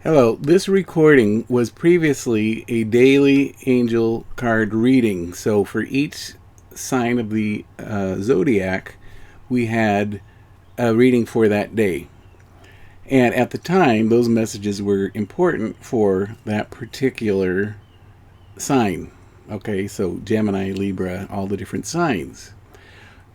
Hello, this recording was previously a daily angel card reading. So for each sign of the zodiac, we had a reading for that day. And at the time, those messages were important for that particular sign. Okay, so Gemini, Libra, all the different signs.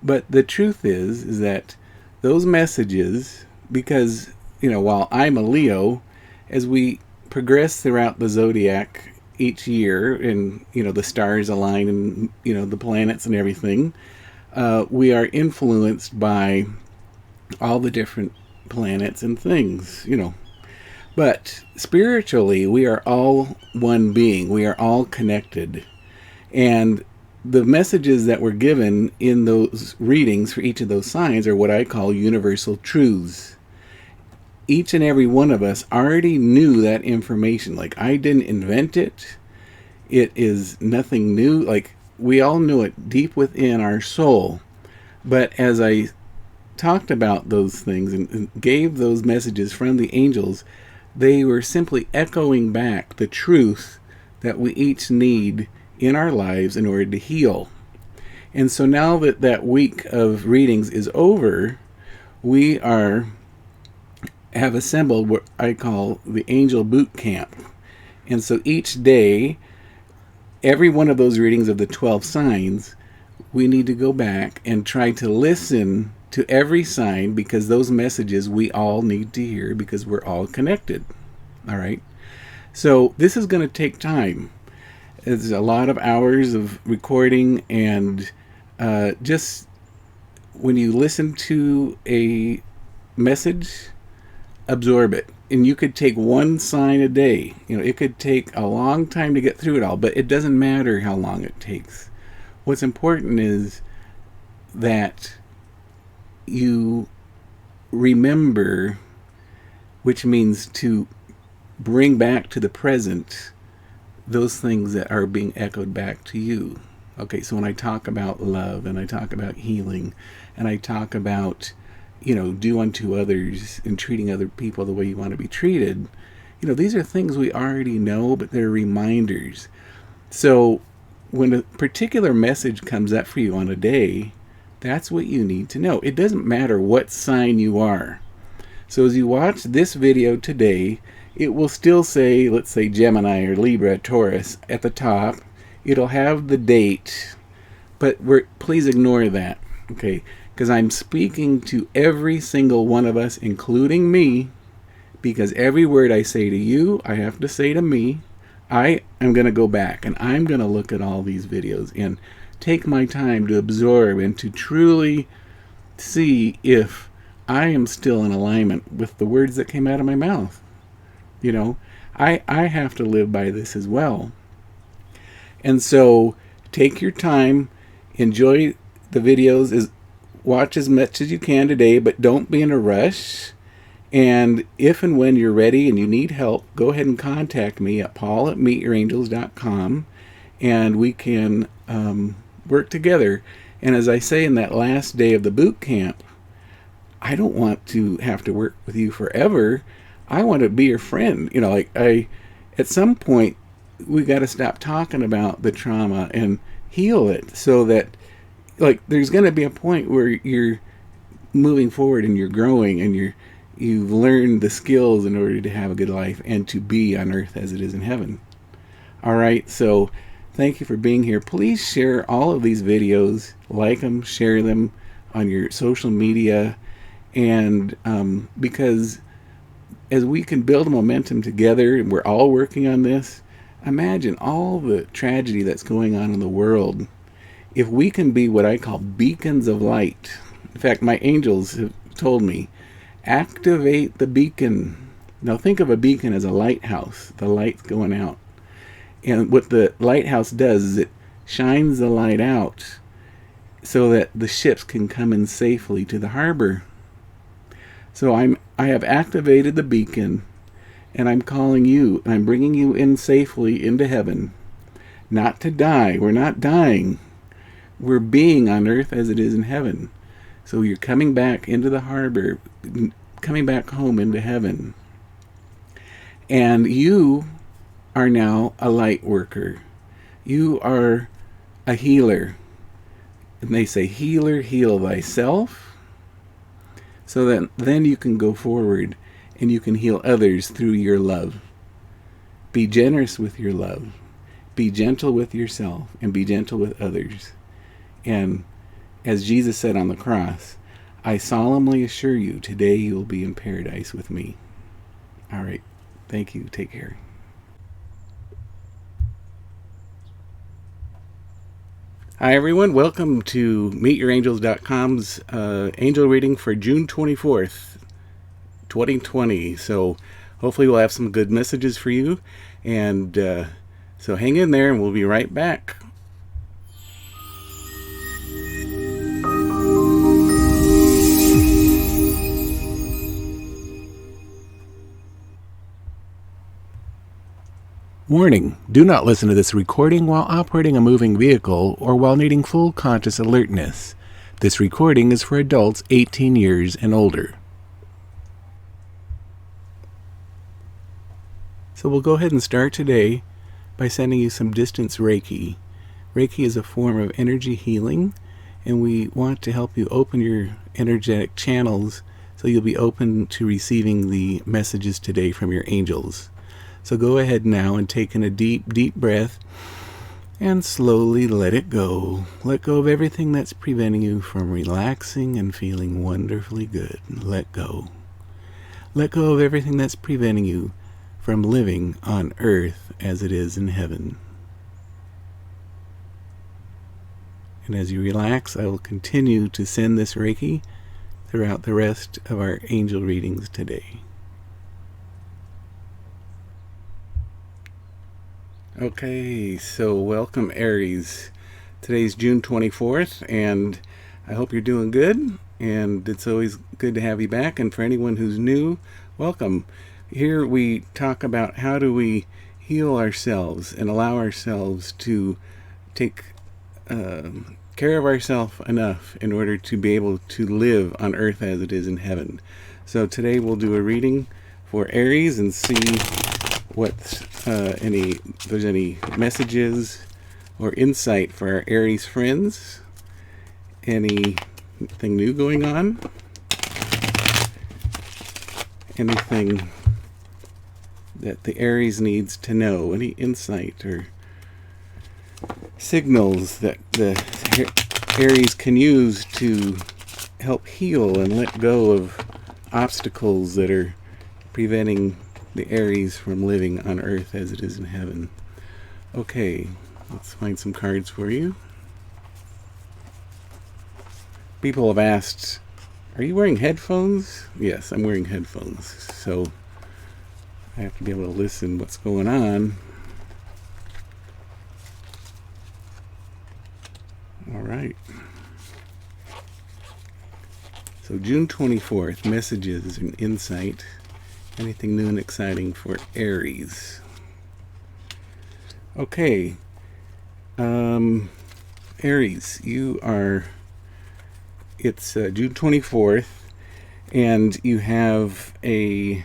But the truth is that those messages, because, while I'm a Leo, as we progress throughout the zodiac each year and, the stars align and, the planets and everything, we are influenced by all the different planets and things. But spiritually, we are all one being. We are all connected. And the messages that were given in those readings for each of those signs are what I call universal truths. Each and every one of us already knew that information. Like, I didn't invent it. It is nothing new. Like, we all knew it deep within our soul. But as I talked about those things and gave those messages from the angels, they were simply echoing back the truth that we each need in our lives in order to heal. And so now that that week of readings is over, we have assembled what I call the Angel Bootcamp. And so each day, every one of those readings of the 12 signs, we need to go back and try to listen to every sign, because those messages we all need to hear because we're all connected. All right? So this is going to take time. It's a lot of hours of recording, and just when you listen to a message, absorb it. And you could take one sign a day. It could take a long time to get through it all, but it doesn't matter how long it takes. What's important is that you remember, which means to bring back to the present those things that are being echoed back to you. Okay, so when I talk about love and I talk about healing and I talk about, do unto others and treating other people the way you want to be treated, these are things we already know, but they're reminders. So when a particular message comes up for you on a day, that's what you need to know. It doesn't matter what sign you are. So as you watch this video today, it will still say, let's say Gemini or Libra, Taurus at the top. It'll have the date, but please ignore that, okay? Because I'm speaking to every single one of us, including me, because every word I say to you, I have to say to me. I am going to go back and I'm going to look at all these videos and take my time to absorb and to truly see if I am still in alignment with the words that came out of my mouth. I have to live by this as well. And so take your time, enjoy the videos, watch as much as you can today, but don't be in a rush. And if and when you're ready and you need help, go ahead and contact me at paul@meetyourangels.com, and we can work together. And as I say in that last day of the boot camp, I don't want to have to work with you forever. I want to be your friend. At some point, we got to stop talking about the trauma and heal it, so that, there's going to be a point where you're moving forward and you're growing and you've learned the skills in order to have a good life and to be on earth as it is in heaven. All right, so thank you for being here. Please share all of these videos, like them, share them on your social media, and because as we can build momentum together, and we're all working on this, imagine all the tragedy that's going on in the world. If we can be what I call beacons of light. In fact, my angels have told me, activate the beacon. Now think of a beacon as a lighthouse. The light's going out. And what the lighthouse does is it shines the light out so that the ships can come in safely to the harbor. So I have activated the beacon, and I'm calling you, and I'm bringing you in safely into heaven. Not to die. We're not dying. We're being on earth as it is in heaven. So you're coming back into the harbor, coming back home into heaven. And you are now a light worker. You are a healer. And they say, healer, heal thyself. So that then you can go forward and you can heal others through your love. Be generous with your love. Be gentle with yourself and be gentle with others. And as Jesus said on the cross, I solemnly assure you, today you will be in paradise with me. All right. Thank you. Take care. Hi, everyone. Welcome to MeetYourAngels.com's angel reading for June 24th, 2020. So hopefully we'll have some good messages for you. And so hang in there and we'll be right back. Warning: do not listen to this recording while operating a moving vehicle or while needing full conscious alertness. This recording is for adults 18 years and older. So we'll go ahead and start today by sending you some distance Reiki. Reiki is a form of energy healing, and we want to help you open your energetic channels so you'll be open to receiving the messages today from your angels. So go ahead now and take in a deep, deep breath and slowly let it go. Let go of everything that's preventing you from relaxing and feeling wonderfully good. Let go. Let go of everything that's preventing you from living on earth as it is in heaven. And as you relax, I will continue to send this Reiki throughout the rest of our angel readings today. Okay, so welcome Aries. Today's June 24th, and I hope you're doing good, and it's always good to have you back. And for anyone who's new, welcome. Here we talk about how do we heal ourselves and allow ourselves to take care of ourselves enough in order to be able to live on earth as it is in heaven. So today we'll do a reading for Aries and see what there's any messages or insight for our Aries friends. Anything new going on? Anything that the Aries needs to know? Any insight or signals that the Aries can use to help heal and let go of obstacles that are preventing the Aries from living on earth as it is in heaven? Okay, let's find some cards for you. People have asked, are you wearing headphones? Yes, I'm wearing headphones, so I have to be able to listen what's going on. All right. So June 24th, messages and insight. Anything new and exciting for Aries? Okay. Aries, it's June 24th, and you have let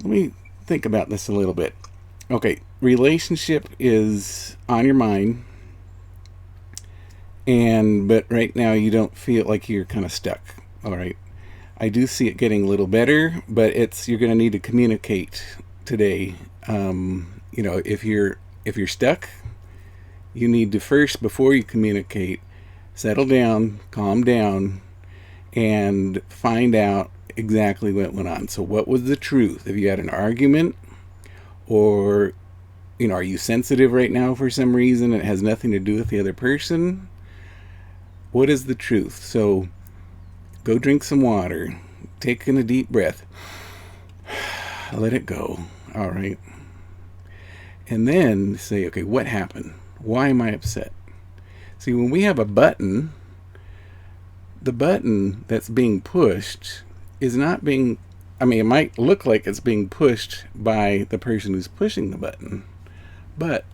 me think about this a little bit. Okay, relationship is on your mind, but right now you don't feel like you're kind of stuck. All right. I do see it getting a little better, but you're going to need to communicate today. If you're stuck, you need to first, before you communicate, settle down, calm down, and find out exactly what went on. So what was the truth? Have you had an argument? Or, are you sensitive right now for some reason? It has nothing to do with the other person. What is the truth? So go drink some water. Take in a deep breath. Let it go. All right. And then say, okay, what happened? Why am I upset? See, when we have a button, the button that's being pushed is not being, it might look like it's being pushed by the person who's pushing the button, but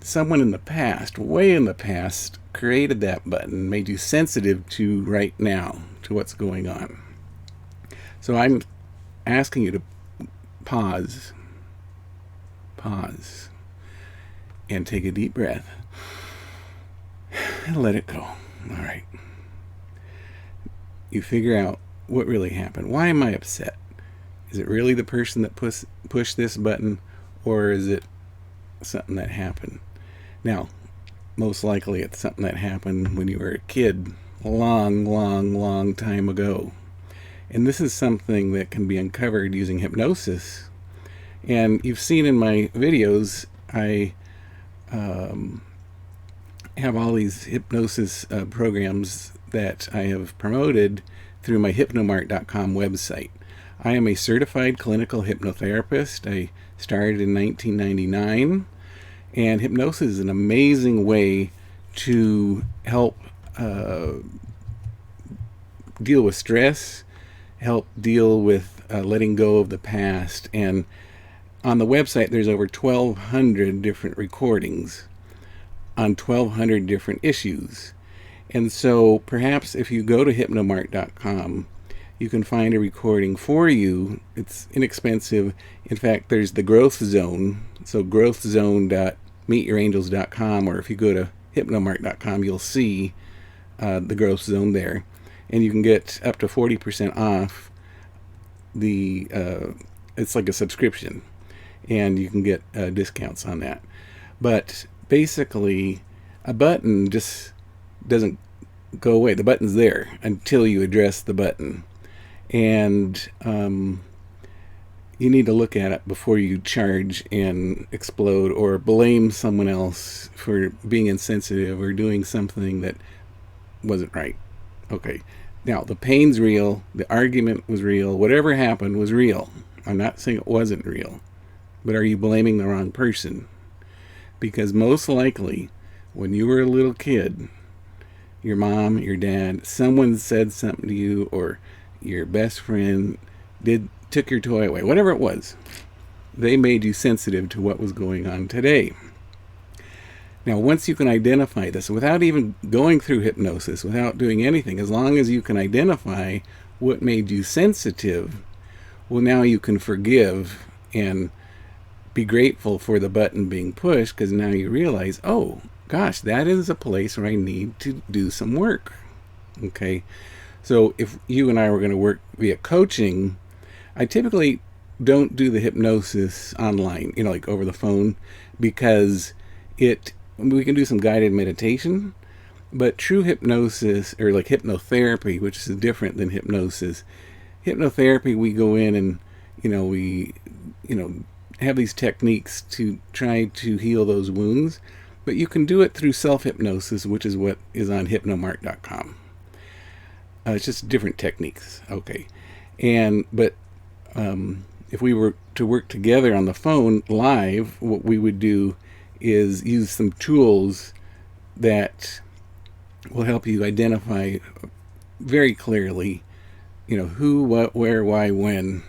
someone in the past, way in the past, created that button, made you sensitive to right now, to what's going on. So I'm asking you to pause, and take a deep breath and let it go. All right. You figure out what really happened. Why am I upset? Is it really the person that pushed this button, or is it something that happened? Now, most likely it's something that happened when you were a kid, a long time ago. And this is something that can be uncovered using hypnosis. And you've seen in my videos, I have all these hypnosis programs that I have promoted through my hypnomark.com website. I am a certified clinical hypnotherapist. I started in 1999, and hypnosis is an amazing way to help deal with stress, help deal with letting go of the past. And on the website, there's over 1,200 different recordings on 1,200 different issues. And so perhaps if you go to hypnomark.com, you can find a recording for you. It's inexpensive. In fact, there's the growth zone. So growthzone.meetyourangels.com, or if you go to hypnomark.com, you'll see the growth zone there. And you can get up to 40% off the, it's like a subscription. And you can get discounts on that. But basically, a button just doesn't go away. The button's there until you address the button. And you need to look at it before you charge and explode or blame someone else for being insensitive or doing something that wasn't right. Okay. Now, the pain's real. The argument was real. Whatever happened was real. I'm not saying it wasn't real. But are you blaming the wrong person? Because most likely, when you were a little kid, your mom, your dad, someone said something to you, or your best friend took your toy away, whatever it was, they made you sensitive to what was going on today. Now, once you can identify this, without even going through hypnosis, without doing anything, as long as you can identify what made you sensitive, well, now you can forgive and be grateful for the button being pushed, because now you realize, oh, gosh, that is a place where I need to do some work. Okay? So if you and I were going to work via coaching, I typically don't do the hypnosis online, like over the phone, because we can do some guided meditation, but true hypnosis, or like hypnotherapy, which is different than hypnosis. Hypnotherapy, we go in and, we have these techniques to try to heal those wounds, but you can do it through self-hypnosis, which is what is on hypnomark.com. It's just different techniques. Okay. But if we were to work together on the phone live, what we would do is use some tools that will help you identify very clearly, who, what, where, why, when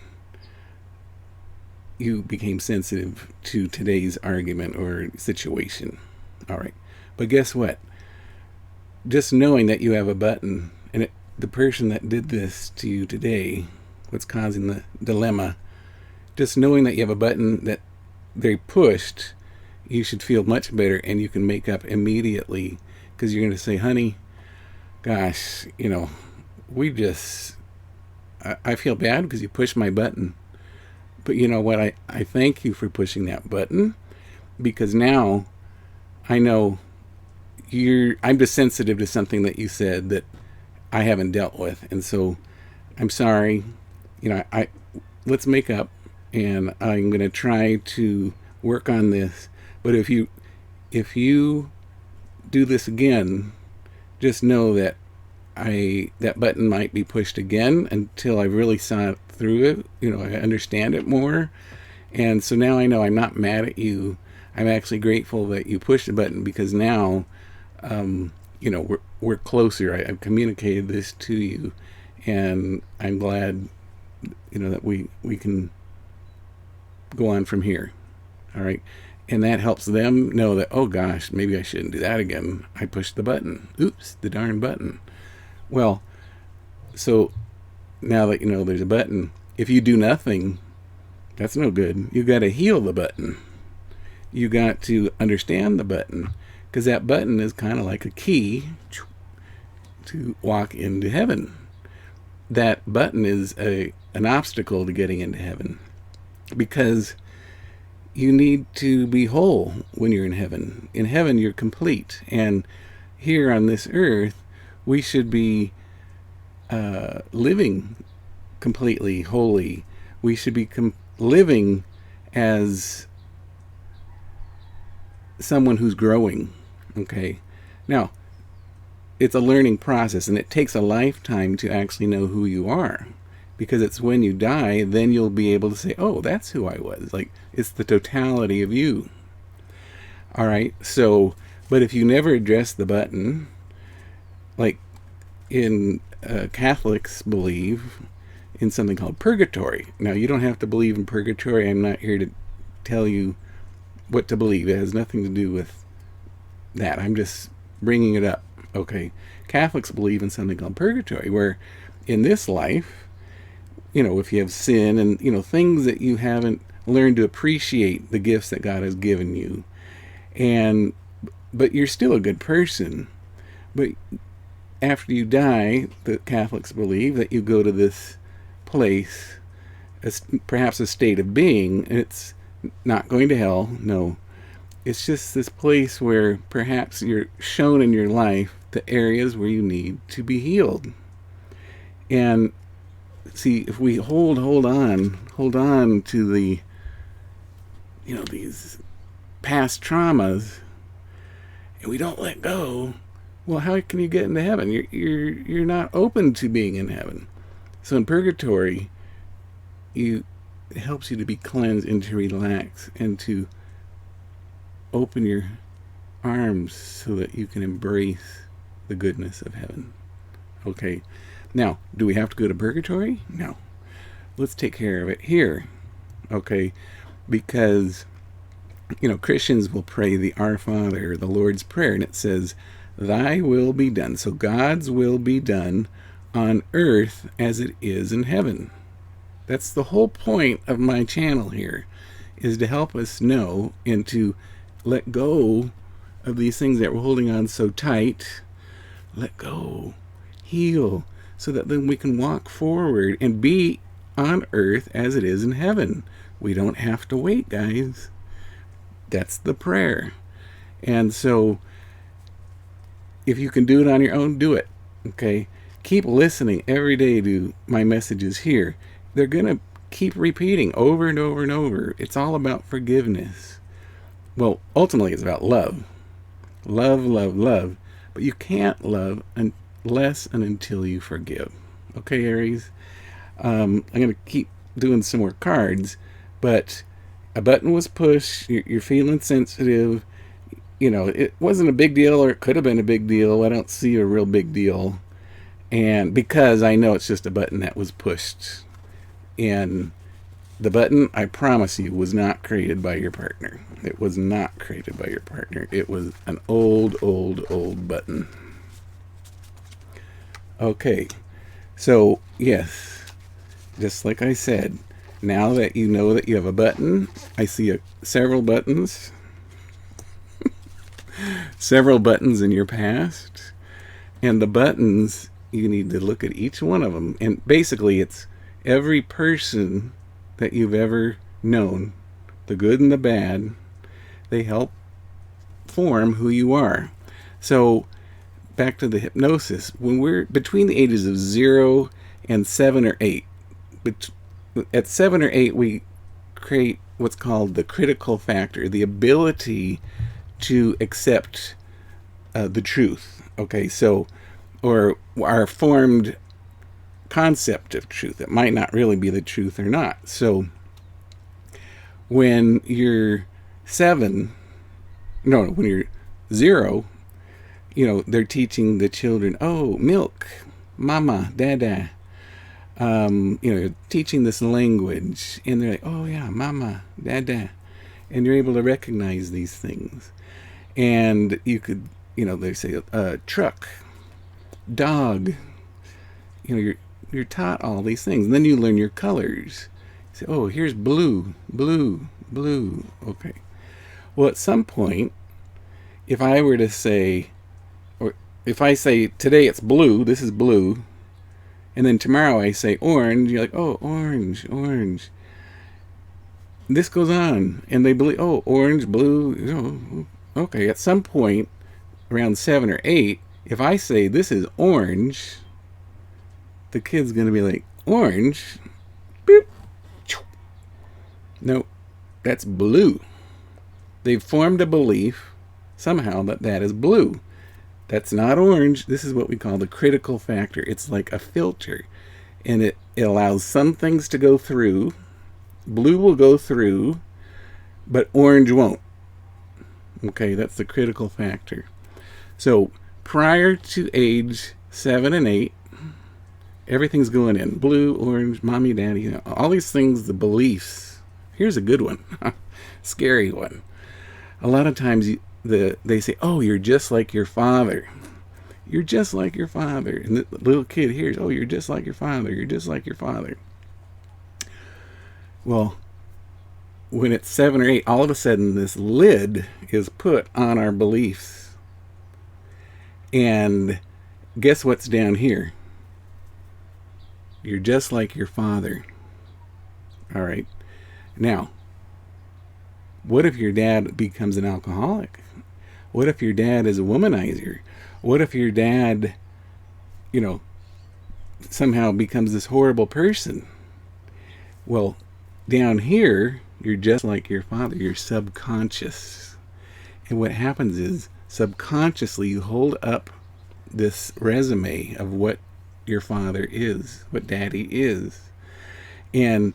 you became sensitive to today's argument or situation. All right. But guess what? Just knowing that you have a button, and the person that did this to you today, what's causing the dilemma, just knowing that you have a button that they pushed, you should feel much better, and you can make up immediately, because you're going to say, honey, gosh, I feel bad because you pushed my button. But you know what? I thank you for pushing that button, because now I know I'm just sensitive to something that you said that I haven't dealt with. And so I'm sorry, let's make up, and I'm going to try to work on this. But if you do this again, just know that that button might be pushed again until I really saw it through it. I understand it more. And so now I know I'm not mad at you. I'm actually grateful that you pushed the button, because now, we're closer. I've communicated this to you, and I'm glad, that we can go on from here. All right. And that helps them know that, oh gosh, maybe I shouldn't do that again. I pushed the button. Oops, the darn button. Well, so now that you know there's a button, if you do nothing, that's no good. You got to heal the button. You got to understand the button, because that button is kind of like a key to walk into heaven. That button is an obstacle to getting into heaven, because you need to be whole when you're in heaven. In heaven, you're complete. And here on this earth, we should be living completely holy. We should be living as someone who's growing. Okay? Now, it's a learning process, and it takes a lifetime to actually know who you are. Because it's when you die, then you'll be able to say, oh, that's who I was. Like, it's the totality of you. All right? So, but if you never address the button, like in Catholics believe in something called purgatory. Now, you don't have to believe in purgatory. I'm not here to tell you what to believe. It has nothing to do with that. I'm just bringing it up. Okay? Catholics believe in something called purgatory, where in this life, you know, if you have sin and, you know, things that you haven't learned to appreciate the gifts that God has given you, but you're still a good person. But after you die, the Catholics believe that you go to this place, perhaps a state of being, and it's not going to hell, no. It's just this place where perhaps you're shown in your life the areas where you need to be healed. And see, if we hold on to the, you know, these past traumas, and we don't let go, well, how can you get into heaven? You're not open to being in heaven. So in purgatory, it helps you to be cleansed and to relax and to open your arms so that you can embrace the goodness of heaven. Okay. Now, do we have to go to purgatory? No. Let's take care of it here. Okay? Because, you know, Christians will pray the Our Father, the Lord's Prayer, and it says, Thy will be done. So God's will be done on earth as it is in heaven. That's the whole point of my channel here, is to help us know and to let go of these things that we're holding on so tight. Let go. Heal. So that then we can walk forward and be on earth as it is in heaven. We don't have to wait, guys. That's the prayer. And so, if you can do it on your own, do it. Okay? Keep listening every day to my messages here. They're going to keep repeating over and over and over. It's all about forgiveness. Well, ultimately, it's about love. Love, love, love. But you can't love unless and until you forgive. Okay, Aries? I'm going to keep doing some more cards, but a button was pushed. You're feeling sensitive. You know, it wasn't a big deal, or it could have been a big deal. I don't see a real big deal. And because I know it's just a button that was pushed. And the button, I promise you, was not created by your partner. It was not created by your partner. It was an old button. Okay, so yes, just like I said, now that you know that you have a button, I see several buttons, several buttons in your past, and the buttons, you need to look at each one of them, and basically it's every person that you've ever known, the good and the bad. They help form who you are. So back to the hypnosis, when we're between the ages of 0 and 7 or 8, at 7 or 8 we create what's called the critical factor, the ability to accept the truth. Okay, so, or our formed concept of truth. It might not really be the truth or not. So when you're 7, no, when you're 0, you know, they're teaching the children, oh, milk, mama, dada. You know, teaching this language, and they're like, oh yeah, mama, dada. And you're able to recognize these things. And you could, you know, they say, truck, dog. You know, you're taught all these things. And then you learn your colors. You say, oh, here's blue, blue, blue. Okay. Well, at some point, if I were to say, or if I say today it's blue, this is blue, and then tomorrow I say orange, you're like, oh, orange, orange. This goes on, and they believe, oh, orange, blue, okay. At some point, around 7 or 8, if I say this is orange, the kid's going to be like, orange? Boop. No, that's blue. They've formed a belief somehow that is blue. That's not orange. This is what we call the critical factor. It's like a filter, and it allows some things to go through. Blue will go through, but orange won't. Okay, that's the critical factor. So prior to age 7 and 8, everything's going in. Blue, orange, mommy, daddy, all these things, the beliefs. Here's a good one. Scary one. A lot of times they say, oh, you're just like your father. You're just like your father. And the little kid hears, oh, you're just like your father. You're just like your father. Well, when it's 7 or 8, all of a sudden this lid is put on our beliefs. And guess what's down here? You're just like your father. All right. Now, what if your dad becomes an alcoholic? What if your dad is a womanizer? What if your dad, somehow becomes this horrible person? Well, down here, you're just like your father. You're subconscious. And what happens is, subconsciously, you hold up this resume of what your father is, what daddy is. And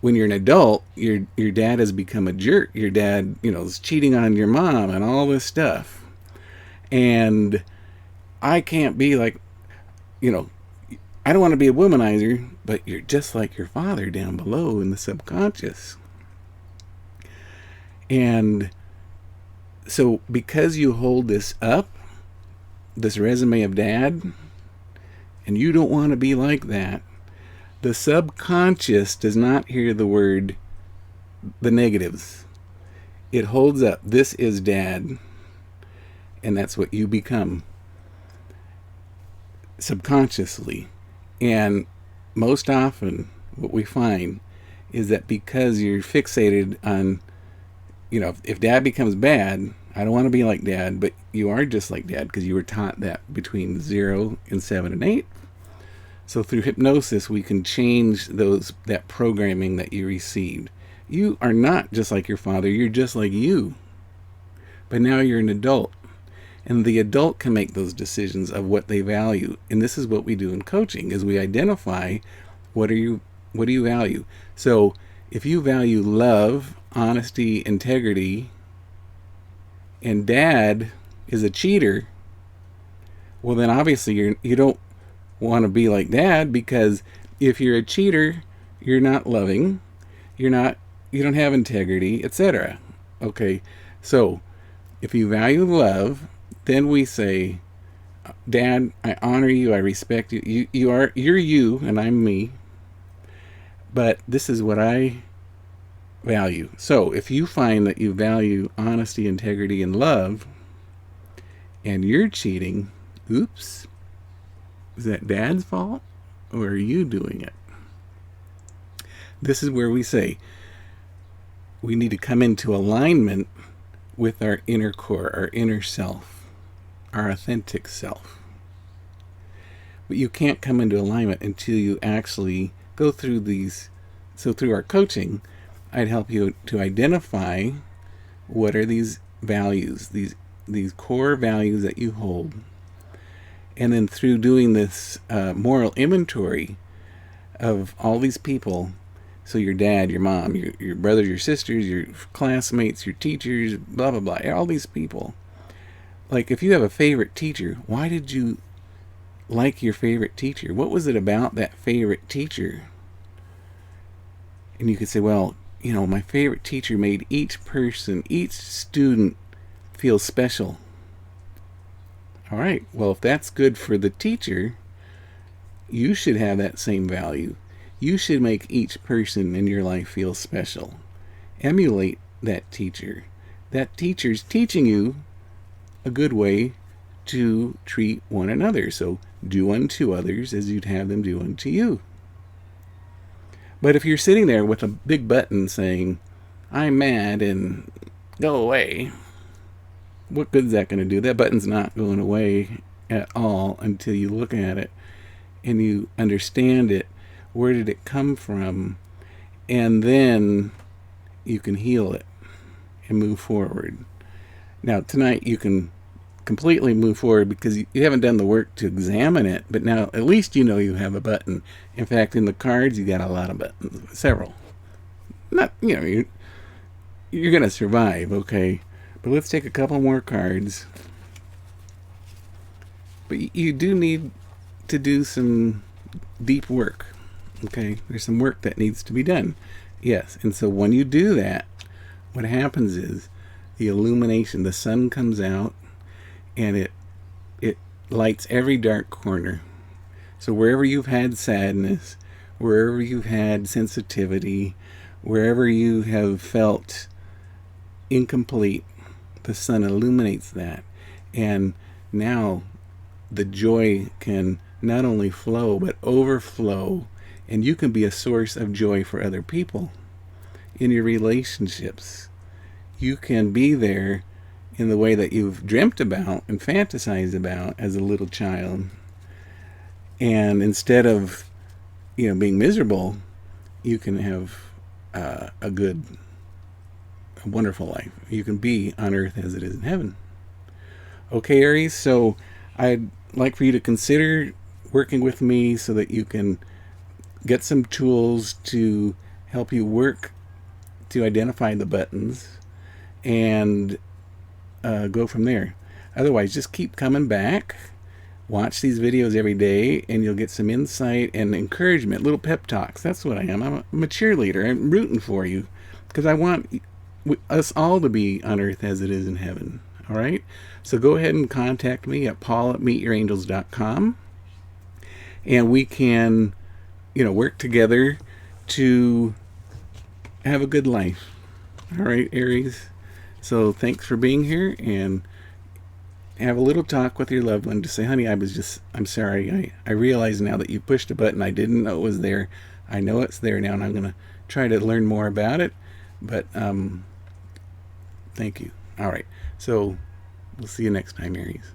when you're an adult, your dad has become a jerk. Your dad, is cheating on your mom and all this stuff. And I can't be like, I don't want to be a womanizer, but you're just like your father down below in the subconscious. And so because you hold this up, this resume of dad, and you don't want to be like that, the subconscious does not hear the negatives. It holds up, this is dad, and that's what you become subconsciously. And most often what we find is that because you're fixated on, if dad becomes bad, I don't want to be like dad, but you are just like dad because you were taught that between 0 and 7 and 8. So through hypnosis, we can change that programming that you received. You are not just like your father, you're just like you. But now you're an adult. And the adult can make those decisions of what they value. And this is what we do in coaching, is we identify what do you value. So if you value love, honesty, integrity, and dad is a cheater, well then obviously you don't want to be like dad, because if you're a cheater, you're not loving, you don't have integrity, etc. Okay, so if you value love, then we say, dad, I honor you, I respect you. You're you and I'm me, but this is what I value. So if you find that you value honesty, integrity, and love, and you're cheating, oops, is that dad's fault, or are you doing it? This is where we say we need to come into alignment with our inner core, our inner self, our authentic self. But you can't come into alignment until you actually go through these. So through our coaching, I'd help you to identify what are these values, these core values that you hold. And then through doing this moral inventory of all these people, so your dad, your mom, your brothers, your sisters, your classmates, your teachers, blah, blah, blah, all these people. Like if you have a favorite teacher, why did you like your favorite teacher? What was it about that favorite teacher? And you could say, well, my favorite teacher made each person, each student feel special. All right, well, if that's good for the teacher, You should have that same value. You should make each person in your life feel special. Emulate that teacher. That teacher's teaching you a good way to treat one another. So do unto others as you'd have them do unto you. But if you're sitting there with a big button saying, I'm mad and go away, what good is that going to do? That button's not going away at all until you look at it and you understand it. Where did it come from? And then you can heal it and move forward. Now, tonight you can completely move forward because you haven't done the work to examine it, but now at least you know you have a button. In fact, in the cards, you got a lot of buttons, several. Not, you're going to survive, okay? But let's take a couple more cards. But you do need to do some deep work, okay? There's some work that needs to be done. Yes, and so when you do that, what happens is the illumination, the sun comes out, and it lights every dark corner. So wherever you've had sadness, wherever you've had sensitivity, wherever you have felt incomplete, the sun illuminates that. And now the joy can not only flow, but overflow. And you can be a source of joy for other people in your relationships. You can be there in the way that you've dreamt about and fantasized about as a little child. And instead of, being miserable, you can have a wonderful life. You can be on earth as it is in heaven. Okay, Aries, so I'd like for you to consider working with me so that you can get some tools to help you work to identify the buttons and go from there. Otherwise, just keep coming back. Watch these videos every day, and you'll get some insight and encouragement, little pep talks. That's what I am. I'm a cheerleader. I'm rooting for you because I want us all to be on earth as it is in heaven. All right? So go ahead and contact me at paul@meetyourangels.com, and we can, work together to have a good life. All right, Aries? So thanks for being here, and have a little talk with your loved one to say, honey, I'm sorry. I realize now that you pushed a button. I didn't know it was there. I know it's there now, and I'm going to try to learn more about it. But thank you. All right. So we'll see you next time, Aries.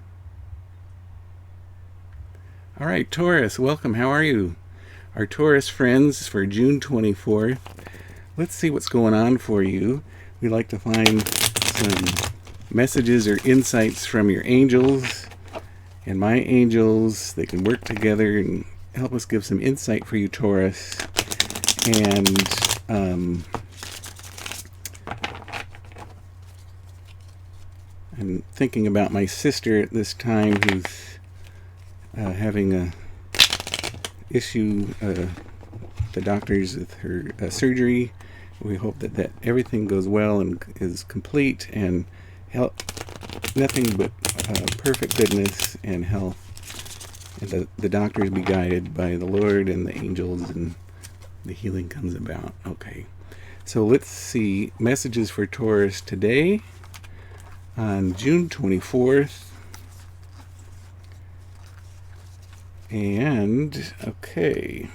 All right, Taurus, welcome. How are you? Our Taurus friends for June 24th. Let's see what's going on for you. We'd like to find some messages or insights from your angels and my angels. They can work together and help us give some insight for you, Taurus. And I'm thinking about my sister at this time who's having a issue the doctors with her surgery. We hope that everything goes well and is complete and nothing but perfect goodness and health. And the doctors be guided by the Lord and the angels, and the healing comes about. Okay. So let's see messages for Taurus today on June 24th. And, okay.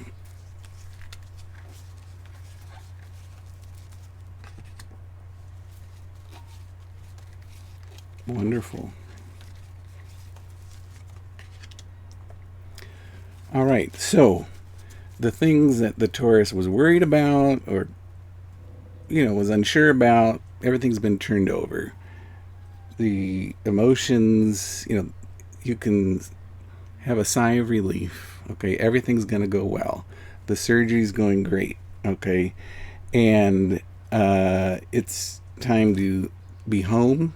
Wonderful. All right, so the things that the Taurus was worried about or, was unsure about, everything's been turned over. The emotions, you can have a sigh of relief. Okay, everything's going to go well. The surgery's going great. Okay, and it's time to be home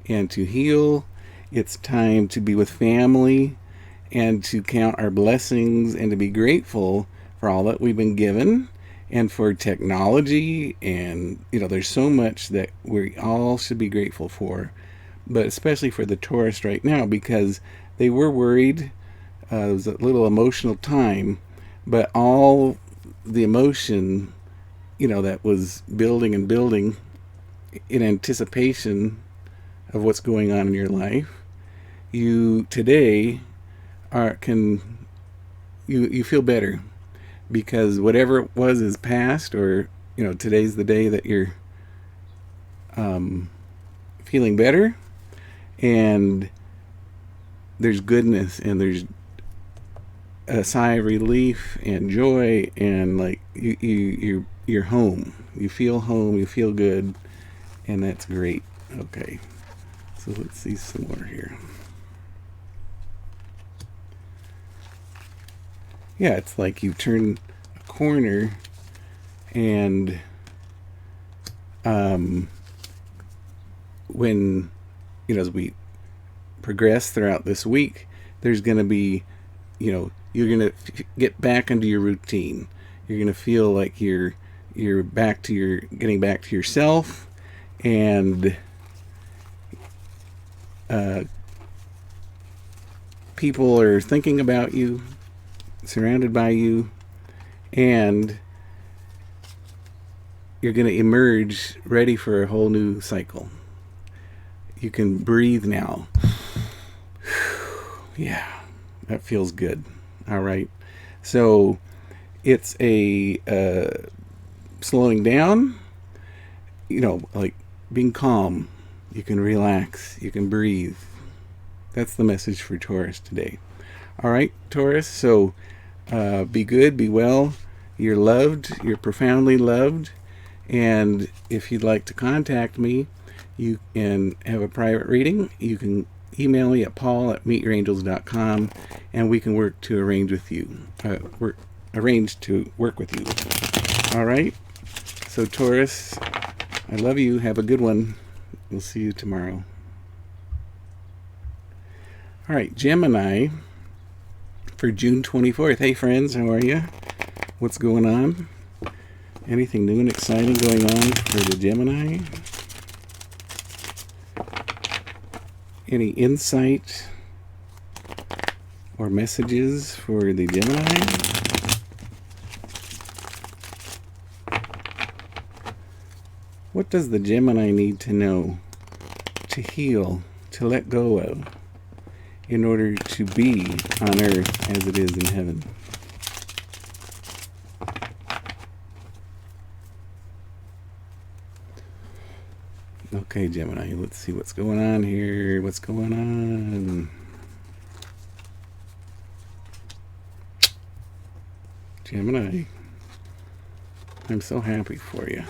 and to heal. It's time to be with family and to count our blessings and to be grateful for all that we've been given and for technology. And, there's so much that we all should be grateful for, but especially for the Taurus right now, because they were worried It was a little emotional time, but all the emotion, that was building and building in anticipation of what's going on in your life, you today can you feel better because whatever it was is past, or today's the day that you're feeling better, and there's goodness, and there's a sigh of relief and joy, and like you're home. You feel home. You feel good, and that's great. Okay, so let's see some more here. Yeah, it's like you turn a corner, and when as we progress throughout this week, there's going to be, you're going to get back into your routine. You're going to feel like you're getting back to yourself, and people are thinking about you, surrounded by you, and you're going to emerge ready for a whole new cycle. You can breathe now. Yeah, that feels good. All right. So it's a slowing down, like being calm. You can relax. You can breathe. That's the message for Taurus today. All right, Taurus. So be good, be well. You're loved. You're profoundly loved. And if you'd like to contact me, you can have a private reading. You can email me at paul@meetyourangels.com, and we can work to arrange with you. Arrange to work with you. All right. So Taurus, I love you. Have a good one. We'll see you tomorrow. All right, Gemini for June 24th. Hey friends, how are you? What's going on? Anything new and exciting going on for the Gemini? Any insight or messages for the Gemini? What does the Gemini need to know, to heal, to let go of, in order to be on earth as it is in heaven? Okay, Gemini, let's see what's going on here. What's going on? Gemini, I'm so happy for you.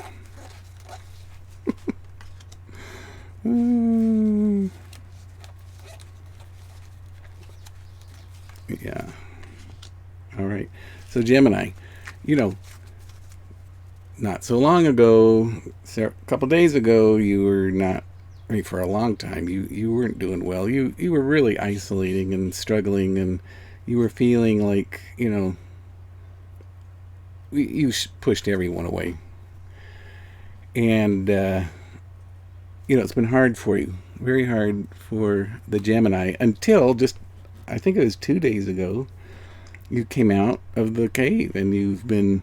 Yeah. All right. So Gemini, not so long ago, a couple days ago, you were not, for a long time, you weren't doing well. You were really isolating and struggling, and you were feeling like, you pushed everyone away. And, it's been hard for you, very hard for the Gemini, until just, I think it was 2 days ago, you came out of the cave, and you've been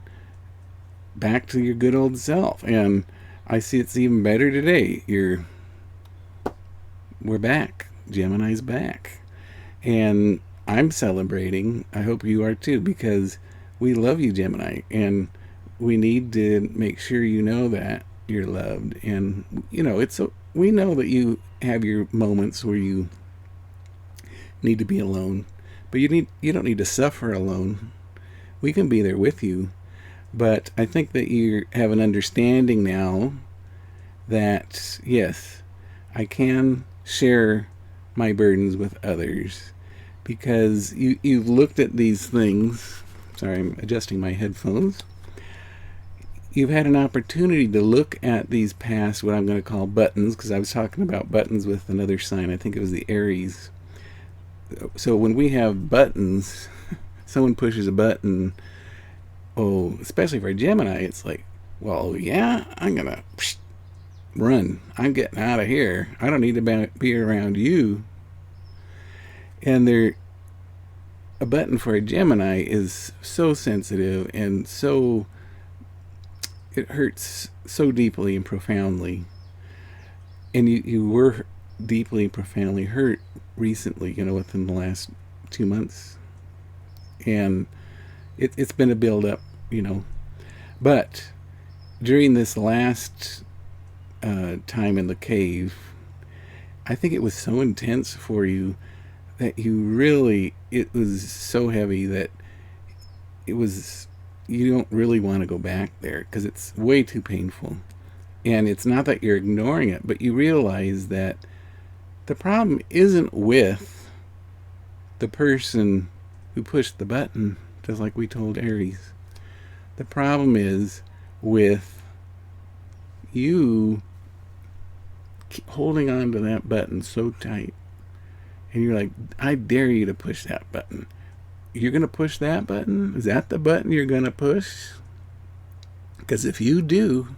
back to your good old self. And I see it's even better today. We're back. Gemini's back. And I'm celebrating. I hope you are too, because we love you, Gemini, and we need to make sure you know that you're loved. And we know that you have your moments where you need to be alone, but you don't need to suffer alone. We can be there with you. But I think that you have an understanding now that, yes, I can share my burdens with others, because you've looked at these things. Sorry, I'm adjusting my headphones. You've had an opportunity to look at these past, what I'm going to call buttons, because I was talking about buttons with another sign. I think it was the Aries. So when we have buttons, someone pushes a button. Oh, especially for a Gemini, it's like, well, yeah, I'm going to run. I'm getting out of here. I don't need to be around you. And a button for a Gemini is so sensitive and so, it hurts so deeply and profoundly. And you were deeply and profoundly hurt recently, within the last 2 months. And it's been a build up, But during this last time in the cave, I think it was so intense for you that it was so heavy that you don't really want to go back there because it's way too painful. And it's not that you're ignoring it, but you realize that the problem isn't with the person who pushed the button, just like we told Aries. The problem is with you holding on to that button so tight. And you're like, I dare you to push that button. You're going to push that button? Is that the button you're going to push? Because if you do,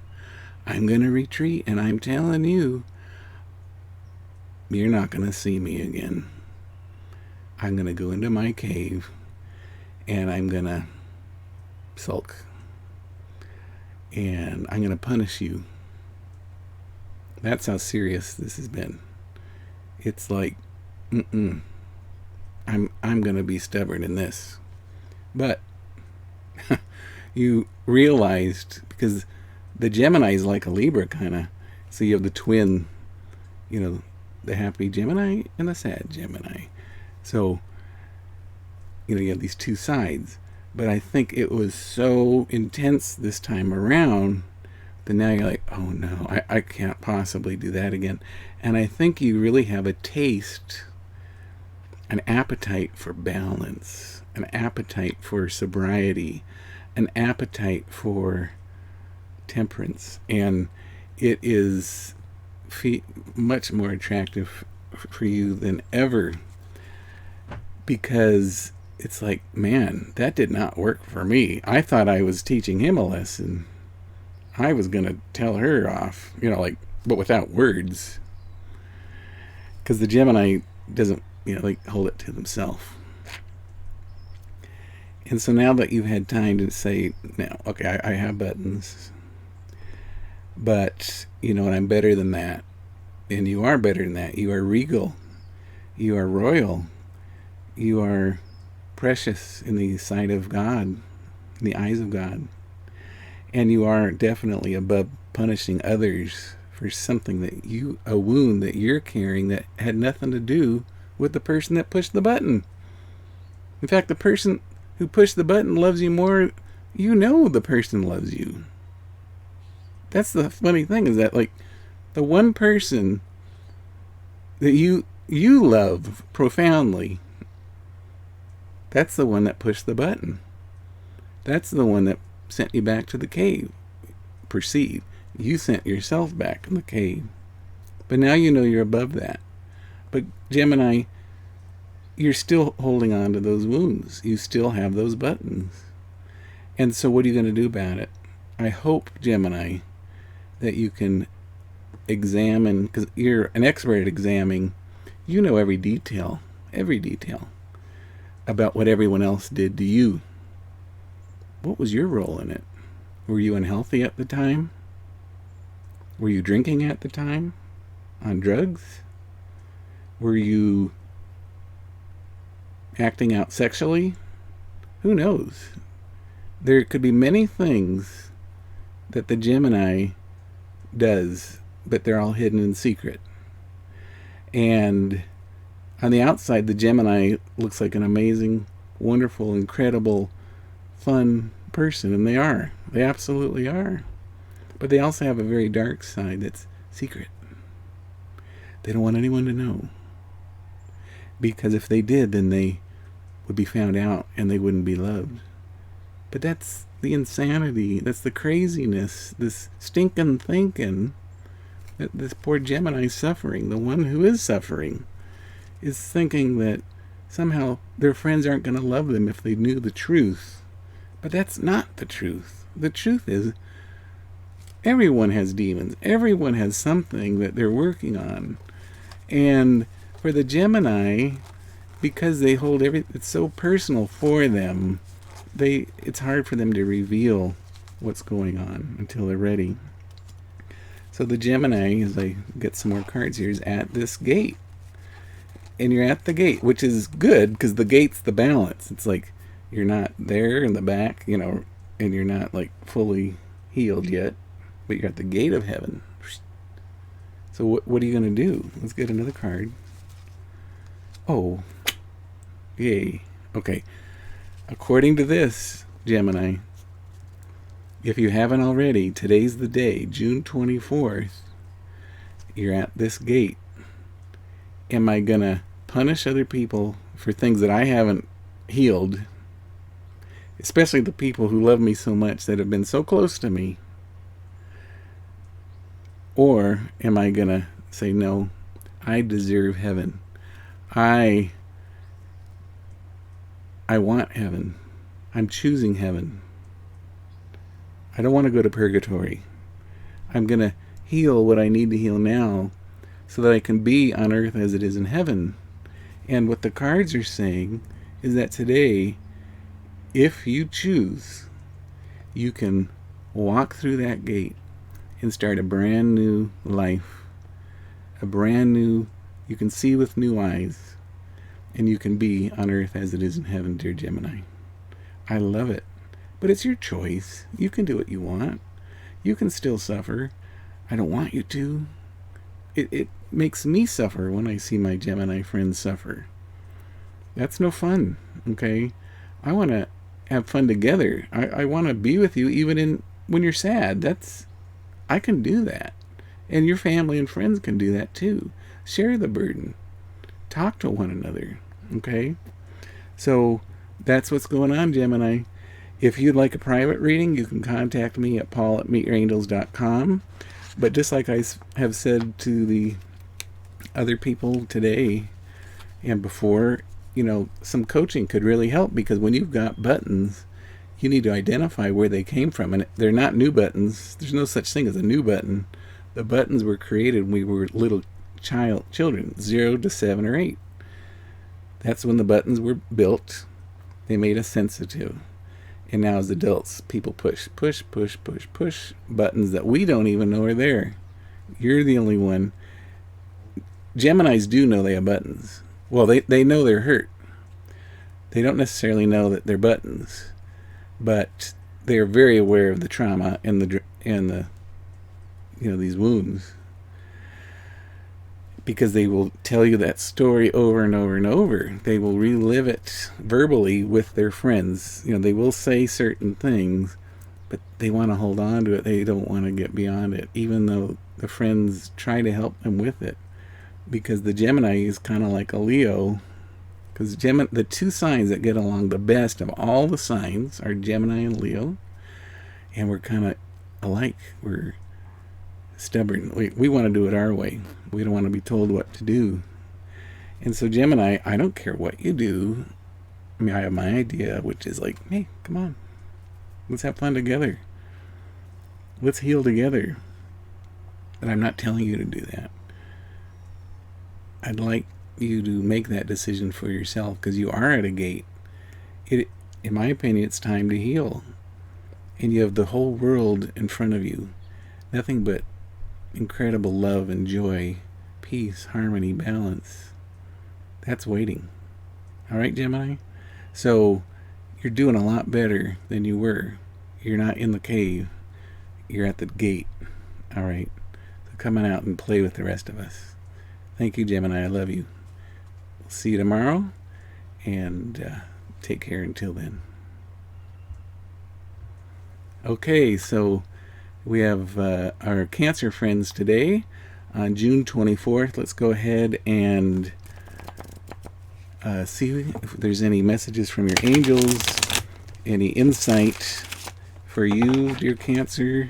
I'm going to retreat, and I'm telling you, you're not going to see me again. I'm going to go into my cave, and I'm going to sulk. And I'm going to punish you. That's how serious this has been. It's like, I'm going to be stubborn in this. But you realized, because the Gemini is like a Libra kind of, so you have the twin, the happy Gemini and the sad Gemini. So, you have these two sides. But I think it was so intense this time around that now you're like, oh no, I can't possibly do that again. And I think you really have a taste, an appetite for balance, an appetite for sobriety, an appetite for temperance. And it is much more attractive for you than ever, because it's like, man, that did not work for me. I thought I was teaching him a lesson. I was going to tell her off, but without words. Because the Gemini doesn't, hold it to themselves. And so now that you've had time to say, now, okay, I have buttons, but, and I'm better than that. And you are better than that. You are regal. You are royal. You are precious in the sight of God, in the eyes of God. And you are definitely above punishing others for something a wound that you're carrying that had nothing to do with the person that pushed the button. In fact, the person who pushed the button loves you more. The person loves you. That's the funny thing, is that the one person that you love profoundly, that's the one that pushed the button. That's the one that sent you back to the cave. Perceive. You sent yourself back in the cave. But now you're above that. But Gemini, you're still holding on to those wounds. You still have those buttons. And so what are you going to do about it? I hope, Gemini, that you can examine, because you're an expert at examining, every detail about what everyone else did to you. What was your role in it? Were you unhealthy at the time? Were you drinking at the time? On drugs? Were you acting out sexually? Who knows? There could be many things that the Gemini does, but they're all hidden in secret. And on the outside, the Gemini looks like an amazing, wonderful, incredible, fun person, and they are. They absolutely are. But they also have a very dark side that's secret. They don't want anyone to know. Because if they did, then they would be found out and they wouldn't be loved. But that's the insanity. That's the craziness. This stinking thinking that this poor Gemini is suffering. The one who is suffering is thinking that somehow their friends aren't going to love them if they knew the truth. But that's not the truth. The truth is, everyone has demons. Everyone has something that they're working on. And for the Gemini, because they hold it's so personal for them. It's hard for them to reveal what's going on until they're ready. So the Gemini, as I get some more cards here, is at this gate. And you're at the gate, which is good because the gate's the balance. It's like you're not there in the back, and you're not like fully healed yet, but you're at the gate of heaven. So what are you going to do? Let's get another card. Oh, yay. Okay. According to this, Gemini, if you haven't already, today's the day, June 24th. You're at this gate. Am I going to punish other people for things that I haven't healed? Especially the people who love me so much, that have been so close to me. Or am I going to say, no, I deserve heaven. I want heaven. I'm choosing heaven. I don't want to go to purgatory. I'm going to heal what I need to heal now so that I can be on earth as it is in heaven. And what the cards are saying is that today, if you choose, you can walk through that gate and start a brand new life. You can see with new eyes, and you can be on earth as it is in heaven, dear Gemini. I love it. But it's your choice. You can do what you want. You can still suffer. I don't want you to. It makes me suffer when I see my Gemini friends suffer. That's no fun, okay? I want to have fun together. I want to be with you even when you're sad. I can do that. And your family and friends can do that too. Share the burden. Talk to one another, okay? So that's what's going on, Gemini. If you'd like a private reading, you can contact me at paul@meetyourangels.com. But just like I have said to the other people today and before, some coaching could really help, because when you've got buttons, you need to identify where they came from. And they're not new buttons. There's no such thing as a new button. The buttons were created when we were little children, 0 to 7 or 8. That's when the buttons were built. They made us sensitive. And now as adults, people push buttons that we don't even know are there. You're the only one. Geminis do know they have buttons. Well, they know they're hurt. They don't necessarily know that they're buttons, but they are very aware of the trauma and the these wounds, because they will tell you that story over and over and over. They will relive it verbally with their friends. They will say certain things, but they want to hold on to it. They don't want to get beyond it, even though the friends try to help them with it. Because the Gemini is kind of like a Leo. Because the two signs that get along the best of all the signs are Gemini and Leo. And we're kind of alike. We're stubborn. We want to do it our way. We don't want to be told what to do. And so Gemini, I don't care what you do. I have my idea, which is like, hey, come on. Let's have fun together. Let's heal together. But I'm not telling you to do that. I'd like you to make that decision for yourself, because you are at a gate. In my opinion, it's time to heal. And you have the whole world in front of you. Nothing but incredible love and joy, peace, harmony, balance. That's waiting. All right, Gemini? So you're doing a lot better than you were. You're not in the cave. You're at the gate. All right? So come on out and play with the rest of us. Thank you, Gemini. I love you. We'll see you tomorrow, and take care until then. Okay, so we have our Cancer friends today on June 24th. Let's go ahead and see if there's any messages from your angels, any insight for you, dear Cancer.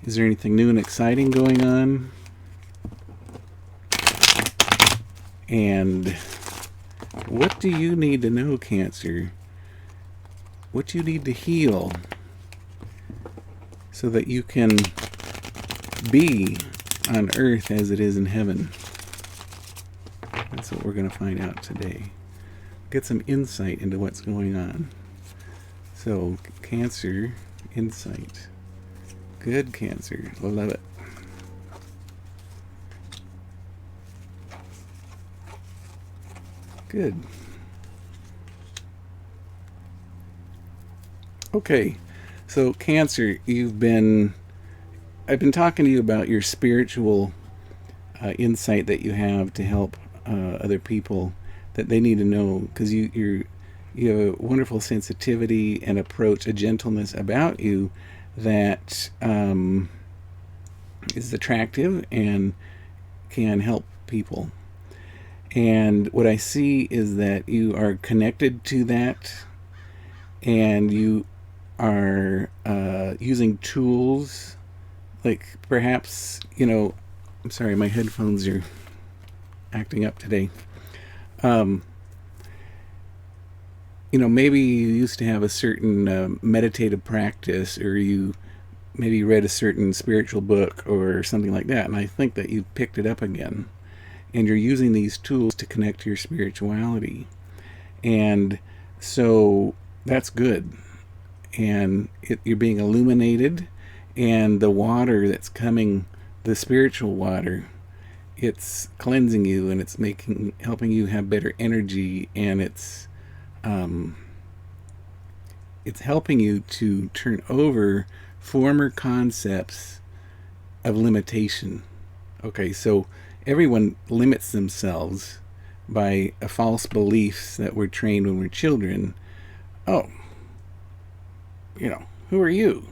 Is there anything new and exciting going on? And what do you need to know, Cancer? What you need to heal so that you can be on earth as it is in heaven? That's what we're going to find out today. get some insight into what's going on. So, Cancer, insight. Good, Cancer. I love it. Good. Okay, so Cancer, I've been talking to you about your spiritual insight that you have to help other people that they need to know, because you have a wonderful sensitivity and approach, a gentleness about you that is attractive and can help people. And what I see is that you are connected to that, and you are using tools, like perhaps, I'm sorry, my headphones are acting up today. Maybe you used to have a certain meditative practice, or you maybe read a certain spiritual book or something like that, and I think that you picked it up again. And you're using these tools to connect to your spirituality. And so that's good. And you're being illuminated, and the water that's coming, the spiritual water, it's cleansing you, and it's helping you have better energy, and it's helping you to turn over former concepts of limitation. Okay, so everyone limits themselves by a false beliefs that we're trained when we're children. Oh, who are you?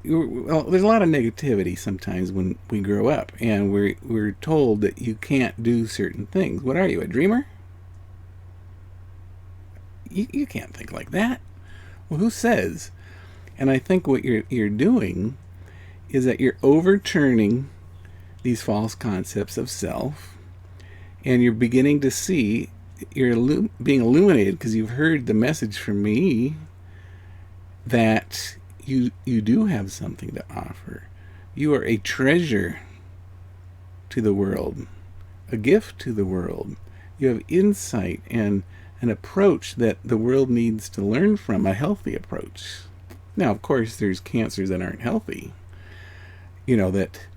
Well, there's a lot of negativity sometimes when we grow up, and we're told that you can't do certain things. What are you, a dreamer? You can't think like that. Well, who says? And I think what you're doing is that you're overturning these false concepts of self, and you're beginning to see, you're being illuminated because you've heard the message from me that you do have something to offer. You are a treasure to the world, a gift to the world. You have insight and an approach that the world needs to learn from, a healthy approach. Now, of course, there's cancers that aren't healthy, that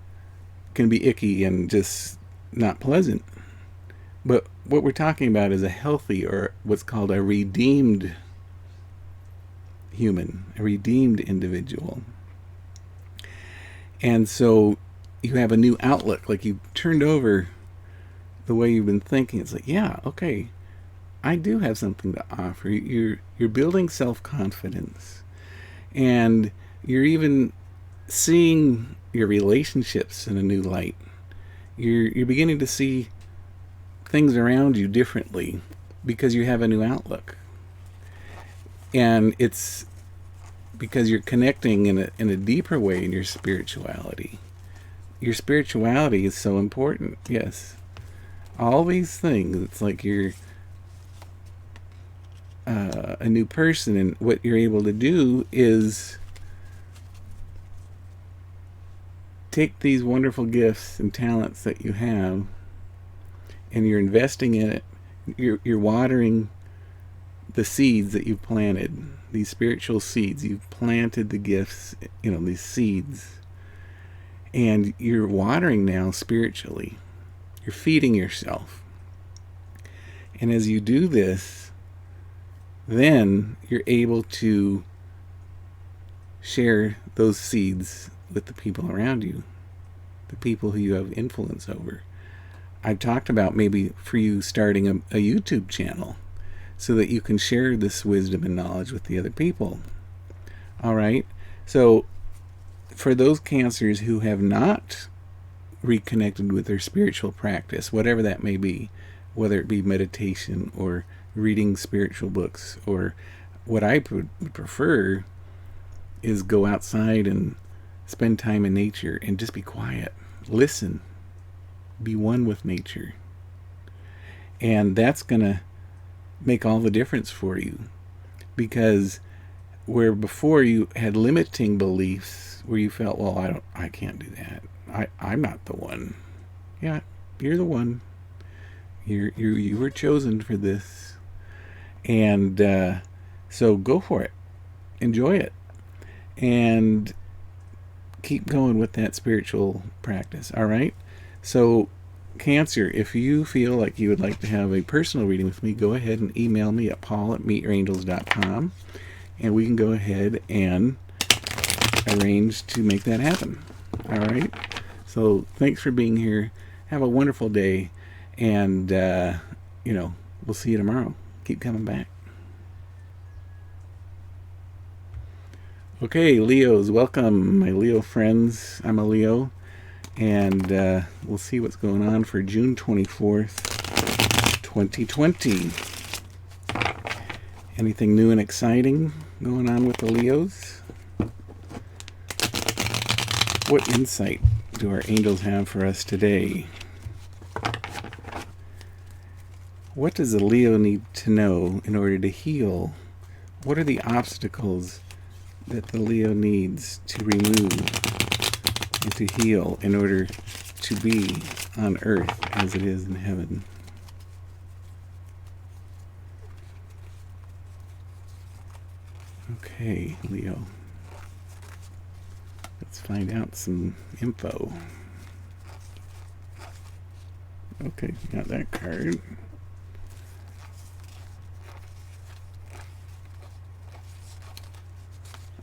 can be icky and just not pleasant. But what we're talking about is a healthy, or what's called a redeemed human, a redeemed individual. And so you have a new outlook, like you turned over the way you've been thinking. It's like, yeah, okay, I do have something to offer. You're building self-confidence, and you're even seeing your relationships in a new light. You're beginning to see things around you differently because you have a new outlook. And it's because you're connecting in a deeper way in your spirituality. Your spirituality is so important. Yes. All these things, it's like you're a new person, and what you're able to do is take these wonderful gifts and talents that you have, and you're investing in it. You're watering the seeds that you've planted, these spiritual seeds. You've planted the gifts, these seeds, and you're watering now spiritually. You're feeding yourself. And as you do this, then you're able to share those seeds with the people around you, the people who you have influence over. I've talked about maybe for you starting a YouTube channel so that you can share this wisdom and knowledge with the other people. All right? So for those cancers who have not reconnected with their spiritual practice, whatever that may be, whether it be meditation or reading spiritual books, or what I would prefer is go outside and spend time in nature and just be quiet. Listen. Be one with nature. And that's going to make all the difference for you. Because where before you had limiting beliefs, where you felt, well, I can't do that. I'm not the one. Yeah, you're the one. You were chosen for this. And so go for it. Enjoy it. And keep going with that spiritual practice. All right? So, Cancer, if you feel like you would like to have a personal reading with me, go ahead and email me at paul@meetyourangels.com, and we can go ahead and arrange to make that happen. All right? So, thanks for being here. Have a wonderful day, and, we'll see you tomorrow. Keep coming back. Okay, Leos, welcome, my Leo friends. I'm a Leo, and we'll see what's going on for June 24th, 2020. Anything new and exciting going on with the Leos? What insight do our angels have for us today? What does a Leo need to know in order to heal? What are the obstacles that the Leo needs to remove and to heal in order to be on earth as it is in heaven? Okay, Leo. Let's find out some info. Okay, got that card.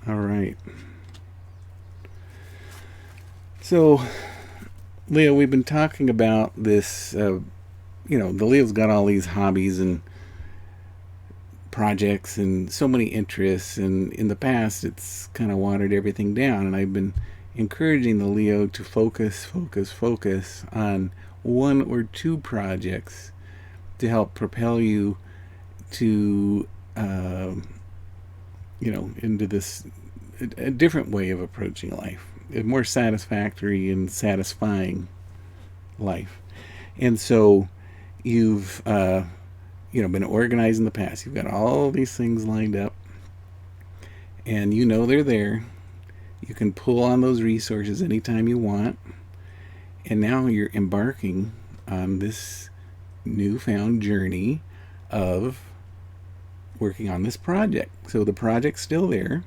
All right. So, Leo, we've been talking about this, the Leo's got all these hobbies and projects and so many interests, and in the past it's kind of watered everything down, and I've been encouraging the Leo to focus on one or two projects to help propel you to into this a different way of approaching life, a more satisfactory and satisfying life. And so you've been organized in the past. You've got all these things lined up, and they're there. You can pull on those resources anytime you want. And now you're embarking on this newfound journey of working on this project. So the project's still there,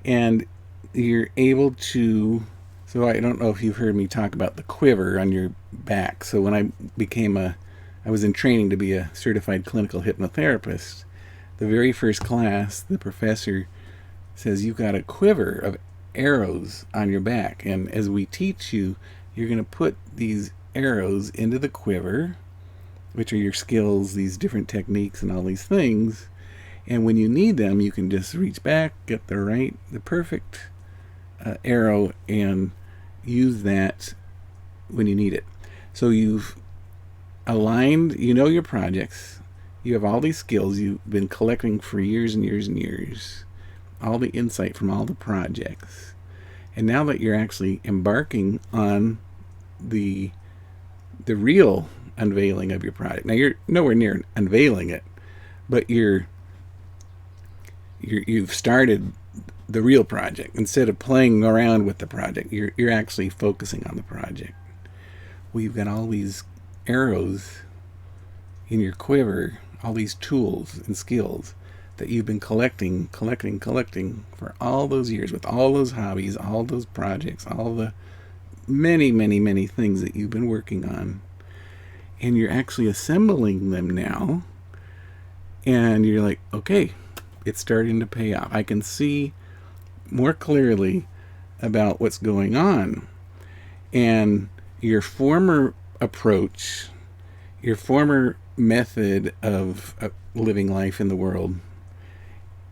and you're able to. So I don't know if you've heard me talk about the quiver on your back. So when I was in training to be a certified clinical hypnotherapist, the very first class, the professor says you've got a quiver of arrows on your back, and as we teach you, you're going to put these arrows into the quiver, which are your skills, these different techniques and all these things. And when you need them, you can just reach back, get the perfect arrow, and use that when you need it. So you've aligned, your projects. You have all these skills you've been collecting for years and years and years, all the insight from all the projects. And now that you're actually embarking on the real unveiling of your project. Now you're nowhere near unveiling it, but you've started the real project. Instead of playing around with the project, you're actually focusing on the project. Well, you've got all these arrows in your quiver, all these tools and skills that you've been collecting for all those years, with all those hobbies, all those projects, all the many, many, many things that you've been working on. And you're actually assembling them now, and you're like, okay, it's starting to pay off. I can see more clearly about what's going on. And your former approach, your former method of living life in the world,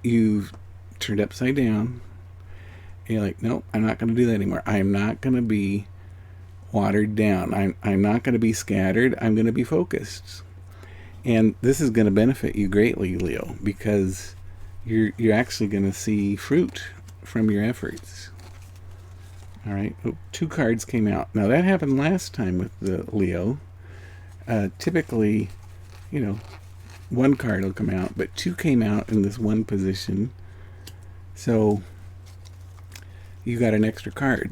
you've turned upside down. You're like, nope, I'm not going to do that anymore. I'm not going to be watered down. I'm not going to be scattered. I'm going to be focused. And this is going to benefit you greatly, Leo, because you're actually going to see fruit from your efforts. All right. Oh, 2 cards came out. Now that happened last time with the Leo. Typically, 1 card will come out, but 2 came out in this one position. So you got an extra card.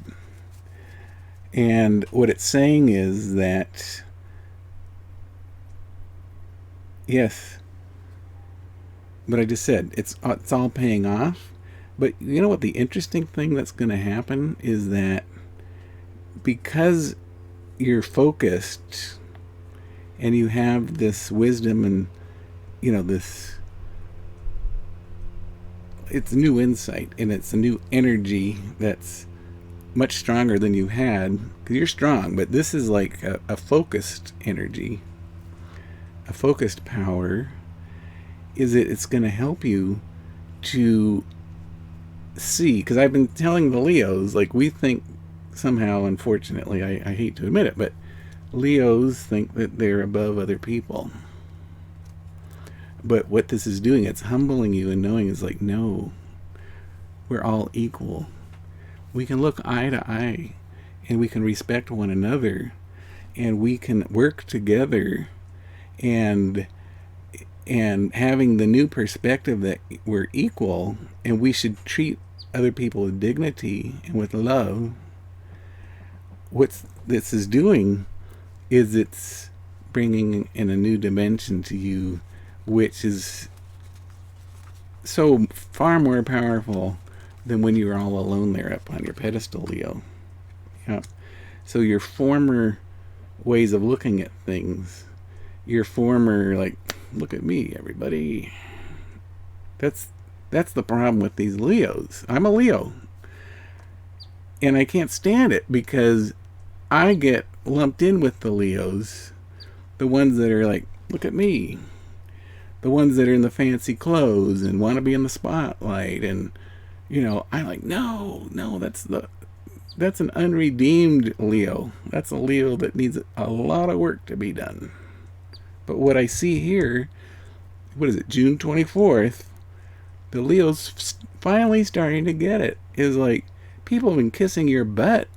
And what it's saying is that, yes, But I just said it's all paying off. But you know what? The interesting thing that's going to happen is that because you're focused and you have this wisdom and this, it's new insight and it's a new energy that's much stronger than you had, because you're strong, but this is like a focused energy, a focused power. It's going to help you to see, because I've been telling the Leos, like, we think somehow, unfortunately, I hate to admit it, but Leos think that they're above other people. But what this is doing, it's humbling you and knowing is like, no, we're all equal. We can look eye to eye and we can respect one another and we can work together, and having the new perspective that we're equal and we should treat other people with dignity and with love. What this is doing is it's bringing in a new dimension to you, which is so far more powerful than when you were all alone there up on your pedestal, Leo. Yeah. So your former ways of looking at things, your former, like, look at me, everybody. That's the problem with these Leos. I'm a Leo. And I can't stand it because I get lumped in with the Leos, the ones that are like, look at me. The ones that are in the fancy clothes and want to be in the spotlight, and I'm like, no, that's an unredeemed Leo. That's a Leo that needs a lot of work to be done. But what I see here, what is it, June 24th, the Leo's finally starting to get it. Is like, people have been kissing your butt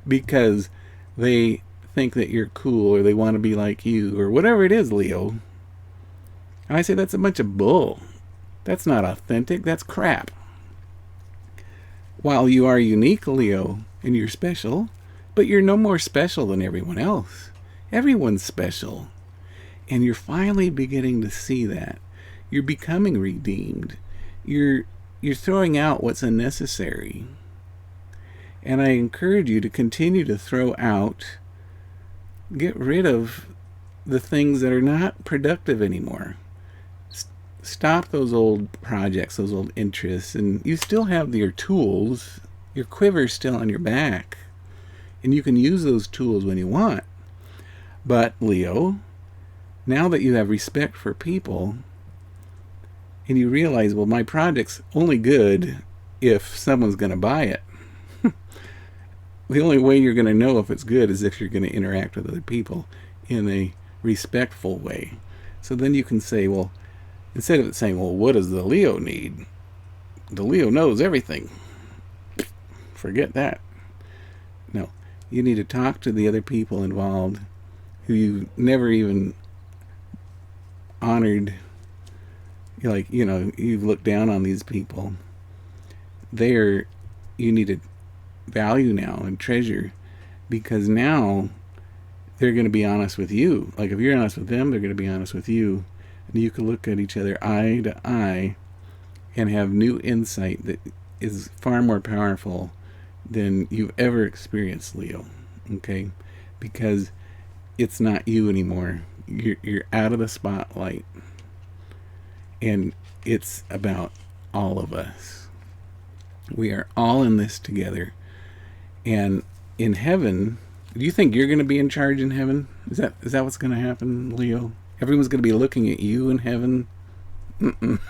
because they think that you're cool or they want to be like you or whatever it is, Leo. And I say that's a bunch of bull. That's not authentic. That's crap. While you are unique, Leo, and you're special, but you're no more special than everyone else. Everyone's special. And you're finally beginning to see that. You're becoming redeemed. You're throwing out what's unnecessary. And I encourage you to continue to throw out, get rid of the things that are not productive anymore. Stop those old projects, those old interests, and you still have your tools, your quiver's still on your back, and you can use those tools when you want. But Leo, now that you have respect for people, and you realize, well, my project's only good if someone's going to buy it. The only way you're going to know if it's good is if you're going to interact with other people in a respectful way. So then you can say, well, instead of it saying, well, what does the Leo need? The Leo knows everything. Forget that. No, you need to talk to the other people involved who you've never even honored. You're like, you've looked down on these people. You need to value now and treasure, because now they're going to be honest with you. Like, if you're honest with them, they're going to be honest with you. And you can look at each other eye to eye and have new insight that is far more powerful than you've ever experienced, Leo. Okay? Because it's not you anymore. You're out of the spotlight. And it's about all of us. We are all in this together. And in heaven, do you think you're going to be in charge in heaven? Is that what's going to happen, Leo? Everyone's going to be looking at you in heaven? Mm-mm.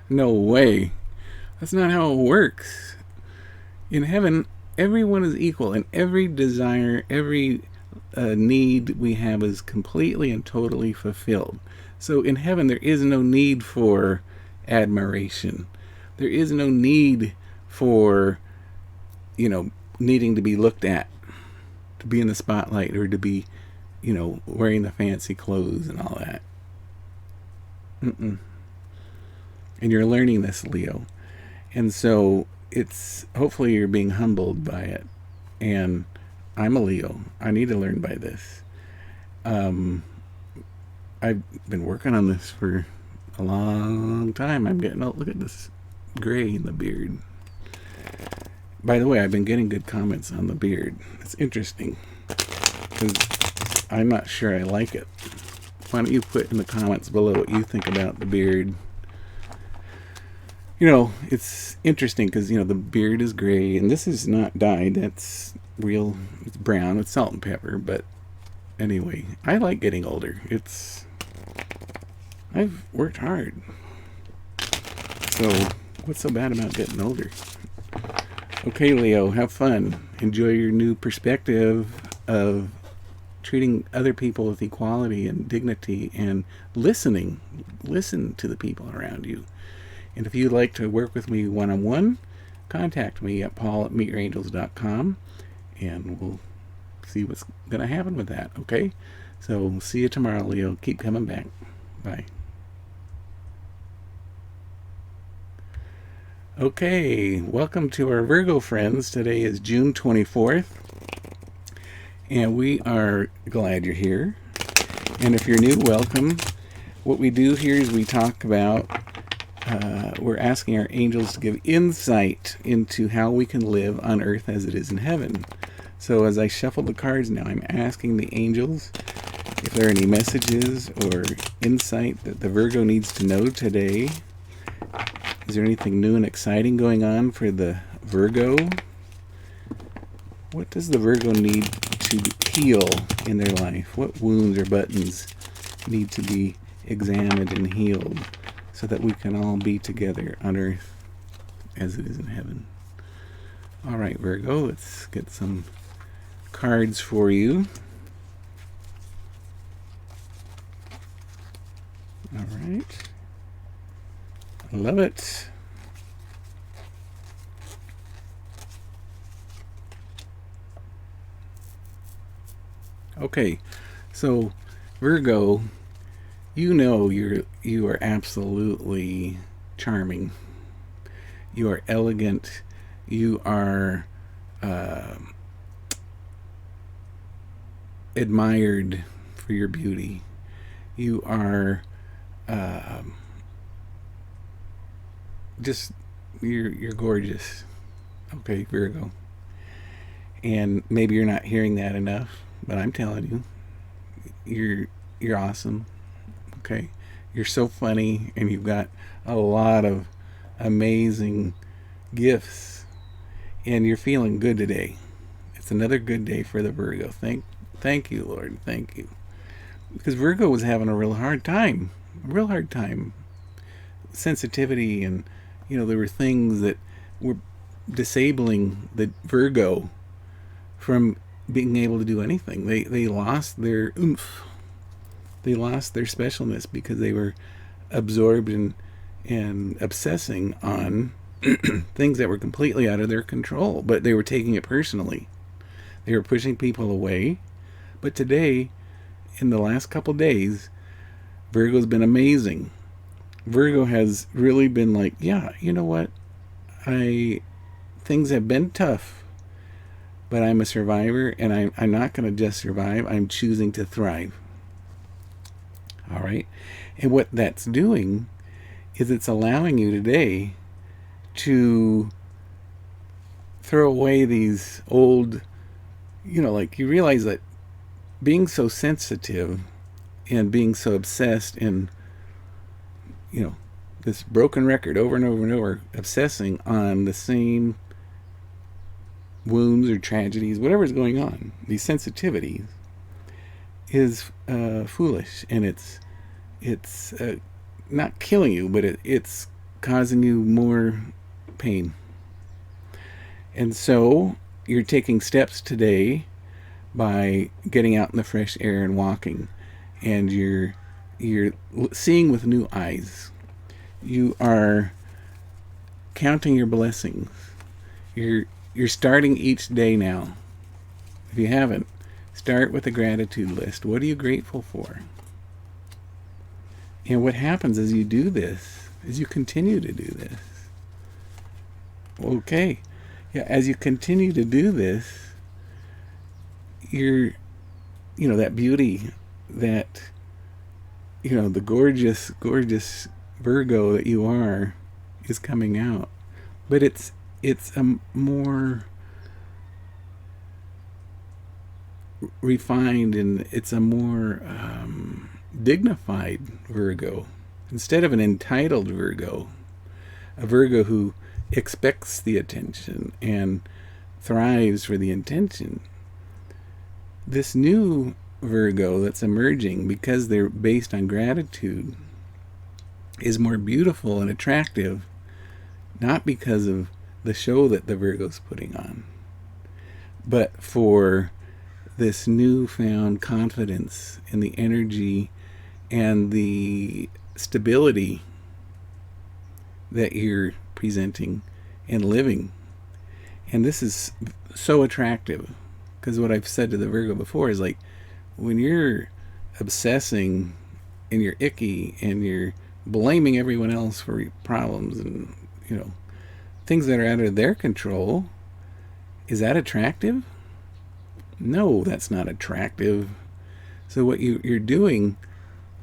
No way. That's not how it works. In heaven, everyone is equal, and every desire, every need we have is completely and totally fulfilled. So in heaven, there is no need for admiration. There is no need for, needing to be looked at, to be in the spotlight, or to be, wearing the fancy clothes and all that. Mm-mm. And you're learning this, Leo. And so hopefully you're being humbled by it. And I'm a Leo. I need to learn by this. I've been working on this for a long time. I'm getting, oh, look at this gray in the beard. By the way, I've been getting good comments on the beard. It's interesting because I'm not sure I like it. Why don't you put in the comments below what you think about the beard? You know, it's interesting because, you know, the beard is gray, and this is not dyed. That's real. It's brown with salt and pepper. But anyway, I like getting older. I've worked hard. So what's so bad about getting older? Okay, Leo, have fun. Enjoy your new perspective of treating other people with equality and dignity and listening. Listen to the people around you. And if you'd like to work with me one-on-one, contact me at paul@meetyourangels.com, and we'll see what's going to happen with that, okay? So see you tomorrow, Leo. Keep coming back. Bye. Okay, welcome to our Virgo friends. Today is June 24th, and we are glad you're here. And if you're new, welcome. What we do here is we talk about we're asking our angels to give insight into how we can live on earth as it is in heaven. So as I shuffle the cards now, I'm asking the angels if there are any messages or insight that the Virgo needs to know today. Is there anything new and exciting going on for the Virgo? What does the Virgo need to heal in their life? What wounds or buttons need to be examined and healed, so that we can all be together on earth as it is in heaven? All right, Virgo, let's get some cards for you. All right. I love it. Okay, so Virgo, you know you are absolutely charming. You are elegant. You are admired for your beauty. You are just you're gorgeous. Okay, Virgo. And maybe you're not hearing that enough, but I'm telling you, you're awesome. Okay, you're so funny, and you've got a lot of amazing gifts, and you're feeling good today. It's another good day for the Virgo. Thank you, Lord. Thank you. Because Virgo was having a real hard time. Sensitivity, and you know, there were things that were disabling the Virgo from being able to do anything. They lost their oomph. They lost their specialness because they were absorbed and obsessing on things that were completely out of their control, but they were taking it personally. They were pushing people away. But today, in the last couple days, Virgo's been amazing. Virgo has really been like, yeah, you know what? Things have been tough, but I'm a survivor, and I'm not going to just survive. I'm choosing to thrive. All right? And what that's doing is it's allowing you today to throw away these old, you know, like you realize that being so sensitive and being so obsessed and, you know, this broken record over and over and over, obsessing on the same wounds or tragedies, whatever's going on, these sensitivities, is foolish, and it's not killing you, but it's causing you more pain. And so you're taking steps today by getting out in the fresh air and walking, and you're seeing with new eyes. You are counting your blessings. You're starting each day now. If you haven't, start with a gratitude list. What are you grateful for? And what happens as you do this, as you continue to do this, okay, yeah, as you continue to do this, you know, that beauty, that, you know, the gorgeous Virgo that you are is coming out. But it's a more refined, and it's a more dignified Virgo. Instead of an entitled Virgo, a Virgo who expects the attention and thrives for the attention. This new Virgo that's emerging, because they're based on gratitude, is more beautiful and attractive, not because of the show that the Virgo's putting on, but for this newfound confidence in the energy and the stability that you're presenting and living. And this is so attractive, because what I've said to the Virgo before is like, when you're obsessing and you're icky and you're blaming everyone else for your problems and, you know, things that are out of their control, is that attractive? No, that's not attractive. So what you're doing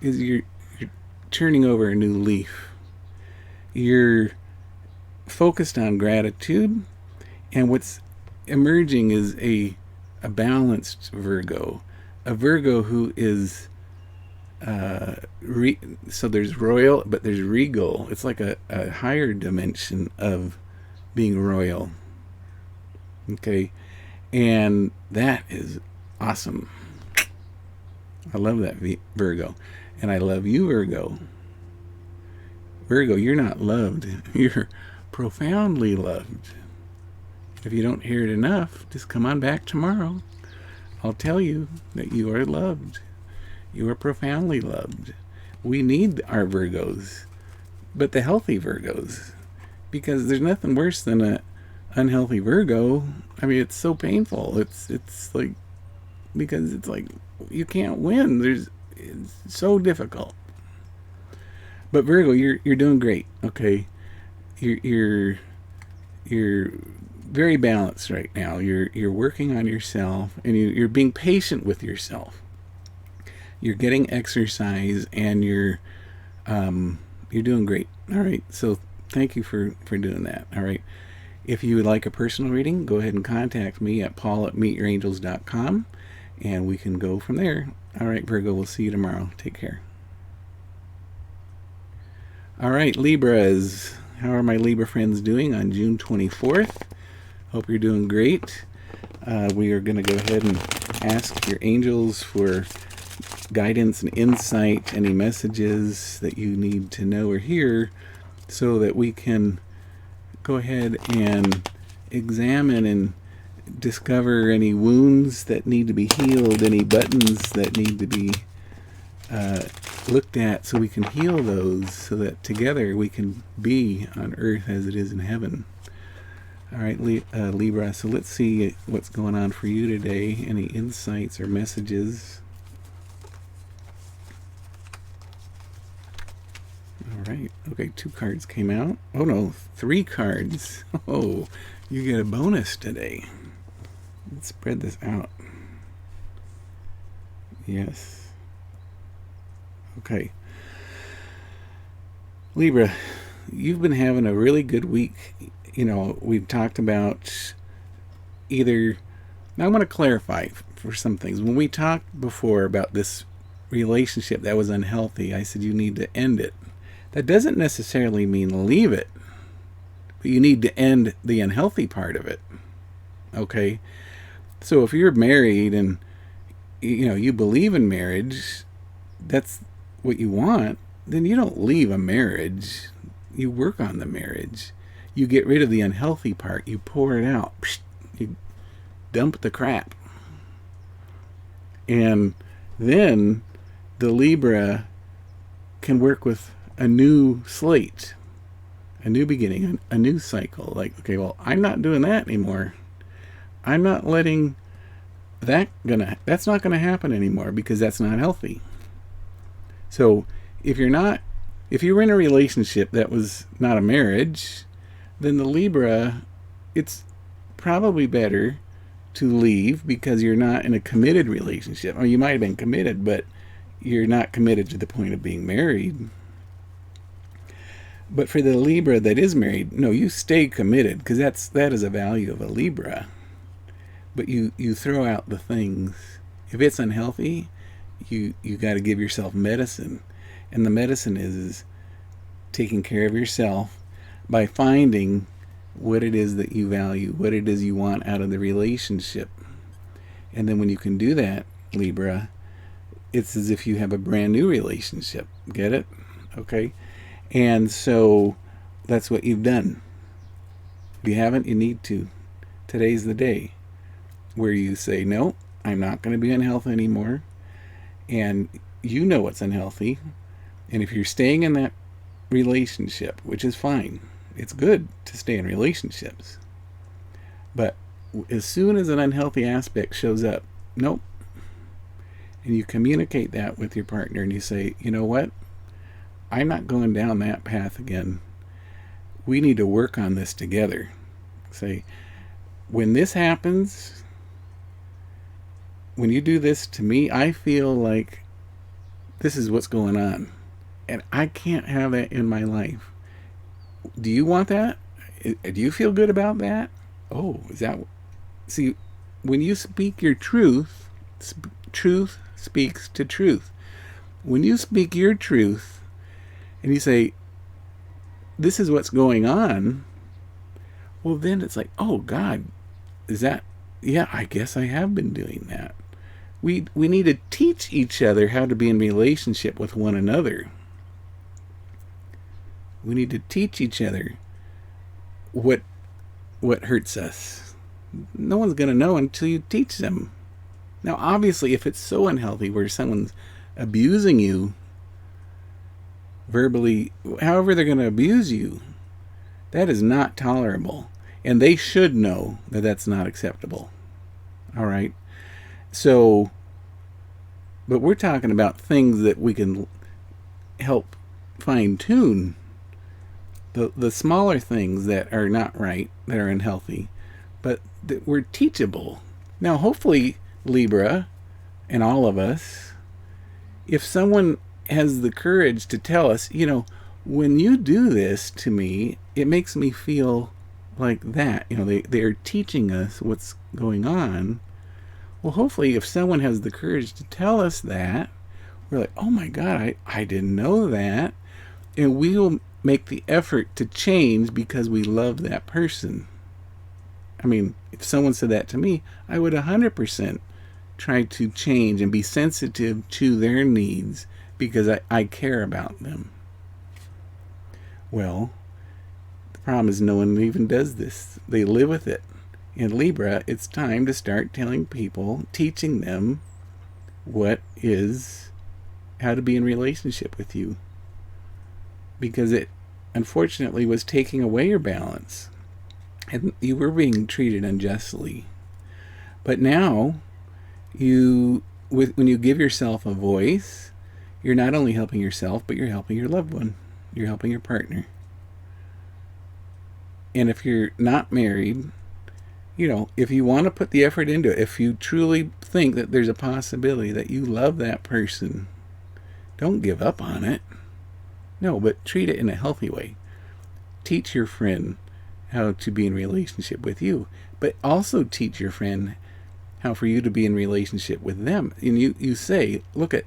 is you're turning over a new leaf. You're focused on gratitude, and what's emerging is a balanced Virgo, a Virgo who is so there's royal, but there's regal. It's like a higher dimension of being royal. Okay, and that is awesome. I love that, Virgo, and I love you, Virgo. Virgo, you're not loved. You're profoundly loved. If you don't hear it enough, just come on back tomorrow. I'll tell you that you are loved. You are profoundly loved. We need our Virgos, but the healthy Virgos, because there's nothing worse than a unhealthy Virgo. I mean, it's so painful. It's like, because it's like you can't win. It's so difficult. But Virgo, you're doing great. Okay, you're very balanced right now. You're working on yourself, and you're being patient with yourself. You're getting exercise, and you're doing great. All right. So thank you for doing that. All right. If you would like a personal reading, go ahead and contact me at paul@meetyourangels.com, and we can go from there. All right, Virgo, we'll see you tomorrow. Take care. All right, Libras. How are my Libra friends doing on June 24th? Hope you're doing great. We are going to go ahead and ask your angels for guidance and insight, any messages that you need to know or hear, so that we can go ahead and examine and discover any wounds that need to be healed, any buttons that need to be looked at, so we can heal those, so that together we can be on earth as it is in heaven. All right, Libra, so let's see what's going on for you today. Any insights or messages? All right, okay, 2 cards came out. Oh no, 3 cards. Oh, you get a bonus today. Let's spread this out. Yes. Okay. Libra, you've been having a really good week. You know, we've talked about either... Now I want to clarify for some things. When we talked before about this relationship that was unhealthy, I said you need to end it. That doesn't necessarily mean leave it, but you need to end the unhealthy part of it. Okay? So if you're married and, you know, you believe in marriage, that's what you want, then you don't leave a marriage. You work on the marriage. You get rid of the unhealthy part. You pour it out. You dump the crap. And then the Libra can work with a new slate, a new beginning, a new cycle. Like, okay, well, I'm not doing that anymore. I'm not letting that's not gonna happen anymore, because that's not healthy. So if you were in a relationship that was not a marriage, then the Libra, it's probably better to leave, because you're not in a committed relationship. Or you might have been committed, but you're not committed to the point of being married. But for the Libra that is married, no, you stay committed, because that is a value of a Libra. But you throw out the things. If it's unhealthy, you got to give yourself medicine, and the medicine is taking care of yourself by finding what it is that you value, what it is you want out of the relationship. And then when you can do that, Libra, it's as if you have a brand new relationship. Get it? Okay? And so that's what you've done. If you haven't, you need to. Today's the day where you say, no, I'm not going to be unhealthy anymore. And you know what's unhealthy. And if you're staying in that relationship, which is fine, it's good to stay in relationships. But as soon as an unhealthy aspect shows up, nope. And you communicate that with your partner and you say, you know what? I'm not going down that path again. We need to work on this together. Say, when this happens, when you do this to me, I feel like this is what's going on. And I can't have that in my life. Do you want that? Do you feel good about that? Oh, is that... See, when you speak your truth, truth speaks to truth. When you speak your truth and you say, this is what's going on, well, then it's like, oh, God, is that... Yeah, I guess I have been doing that. We need to teach each other how to be in relationship with one another. We need to teach each other what hurts us. No one's going to know until you teach them. Now, obviously, if it's so unhealthy where someone's abusing you verbally, however they're going to abuse you, that is not tolerable. And they should know that that's not acceptable. All right? So, but we're talking about things that we can help fine-tune. The smaller things that are not right, that are unhealthy, but that we're teachable. Now, hopefully, Libra, and all of us, if someone has the courage to tell us, you know, when you do this to me, it makes me feel like that. You know, they are teaching us what's going on. Well, hopefully, if someone has the courage to tell us that, we're like, oh my God, I didn't know that. And we will make the effort to change because we love that person. I mean, if someone said that to me, I would 100% try to change and be sensitive to their needs because I care about them. Well, the problem is no one even does this. They live with it. In Libra, it's time to start telling people, teaching them how to be in relationship with you. Because it, unfortunately, was taking away your balance. And you were being treated unjustly. But now, when you give yourself a voice, you're not only helping yourself, but you're helping your loved one. You're helping your partner. And if you're not married, you know, if you want to put the effort into it, if you truly think that there's a possibility that you love that person, don't give up on it. No, but treat it in a healthy way. Teach your friend how to be in relationship with you, but also teach your friend how for you to be in relationship with them. And you say, look at,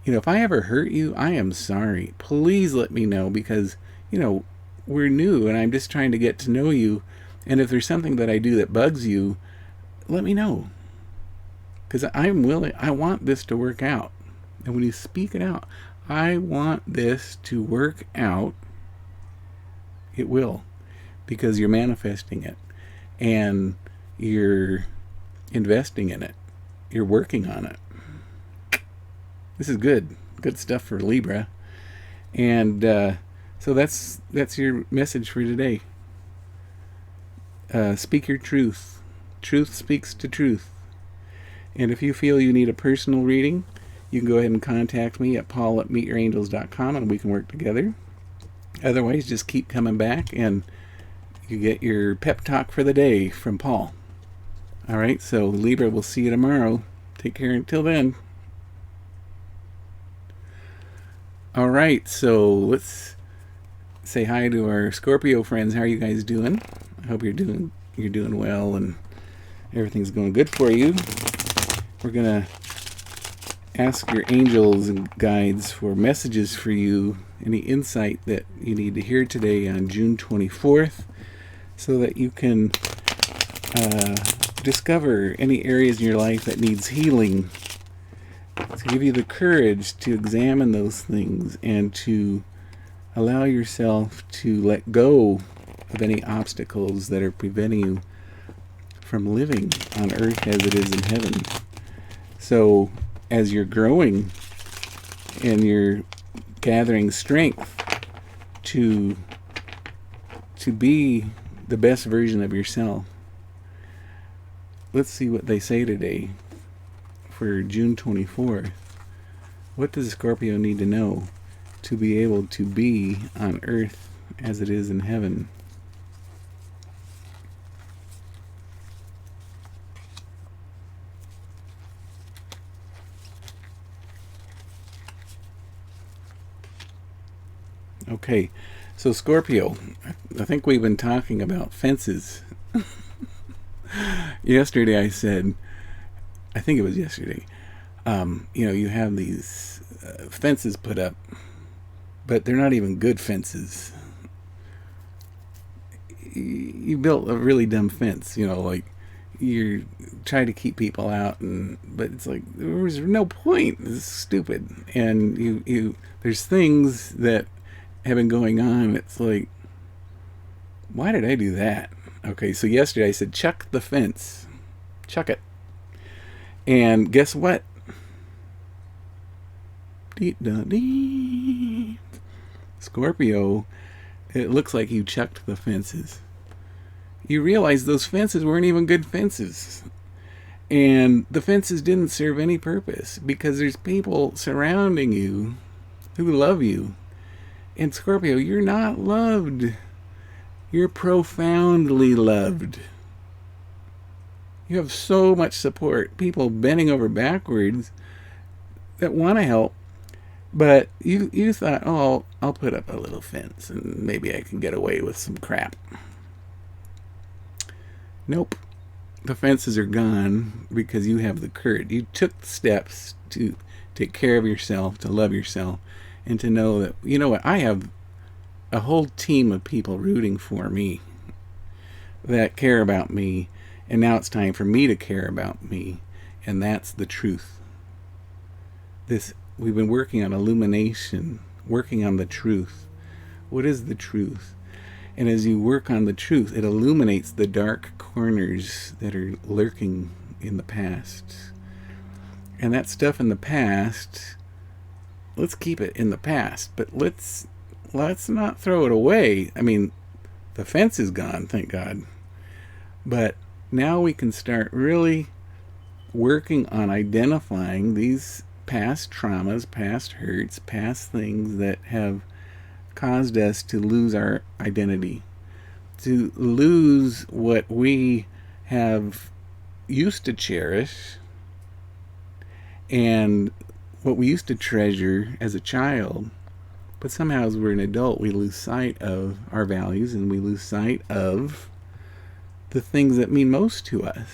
you know, if I ever hurt you, I am sorry. Please let me know because, you know, we're new and I'm just trying to get to know you. And if there's something that I do that bugs you, let me know. Because I'm willing, I want this to work out. And when you speak it out, I want this to work out, it will. Because you're manifesting it. And you're investing in it. You're working on it. This is good. Good stuff for Libra. And so that's your message for today. Speak your truth. Truth speaks to truth. And if you feel you need a personal reading, you can go ahead and contact me at paul@meetyourangels.com and we can work together. Otherwise, just keep coming back and you get your pep talk for the day from Paul. All right, so Libra, we'll see you tomorrow. Take care until then. All right, so let's say hi to our Scorpio friends. How are you guys doing? I hope you're doing well and everything's going good for you. We're gonna ask your angels and guides for messages for you, any insight that you need to hear today on June 24th, so that you can discover any areas in your life that needs healing, to give you the courage to examine those things and to allow yourself to let go of any obstacles that are preventing you from living on earth as it is in heaven. So as you're growing and you're gathering strength to be the best version of yourself, let's see what they say today for June 24th. What does Scorpio need to know to be able to be on earth as it is in heaven? Okay, so Scorpio, I think we've been talking about fences. Yesterday I said, I think it was yesterday, you have these fences put up, but they're not even good fences. You built a really dumb fence, like you're trying to keep people out, but it's like there was no point. It's stupid, and you there's things that have been going on. It's like, why did I do that? Okay, so yesterday I said, chuck the fence. Chuck it. And guess what? Scorpio, it looks like you chucked the fences. You realize those fences weren't even good fences. And the fences didn't serve any purpose because there's people surrounding you who love you. And Scorpio, you're not loved. You're profoundly loved. You have so much support. People bending over backwards that want to help. But you thought, oh, I'll put up a little fence and maybe I can get away with some crap. Nope. The fences are gone because you have the courage. You took the steps to take care of yourself, to love yourself, and to know that, you know what, I have a whole team of people rooting for me that care about me, and now it's time for me to care about me, and that's the truth. We've been working on illumination, working on the truth. What is the truth? And as you work on the truth, it illuminates the dark corners that are lurking in the past. And that stuff in the past, let's keep it in the past, but let's not throw it away. I mean, the fence is gone, thank God. But now we can start really working on identifying these past traumas, past hurts, past things that have caused us to lose our identity, to lose what we have used to cherish and what we used to treasure as a child. But somehow as we're an adult, we lose sight of our values and we lose sight of the things that mean most to us.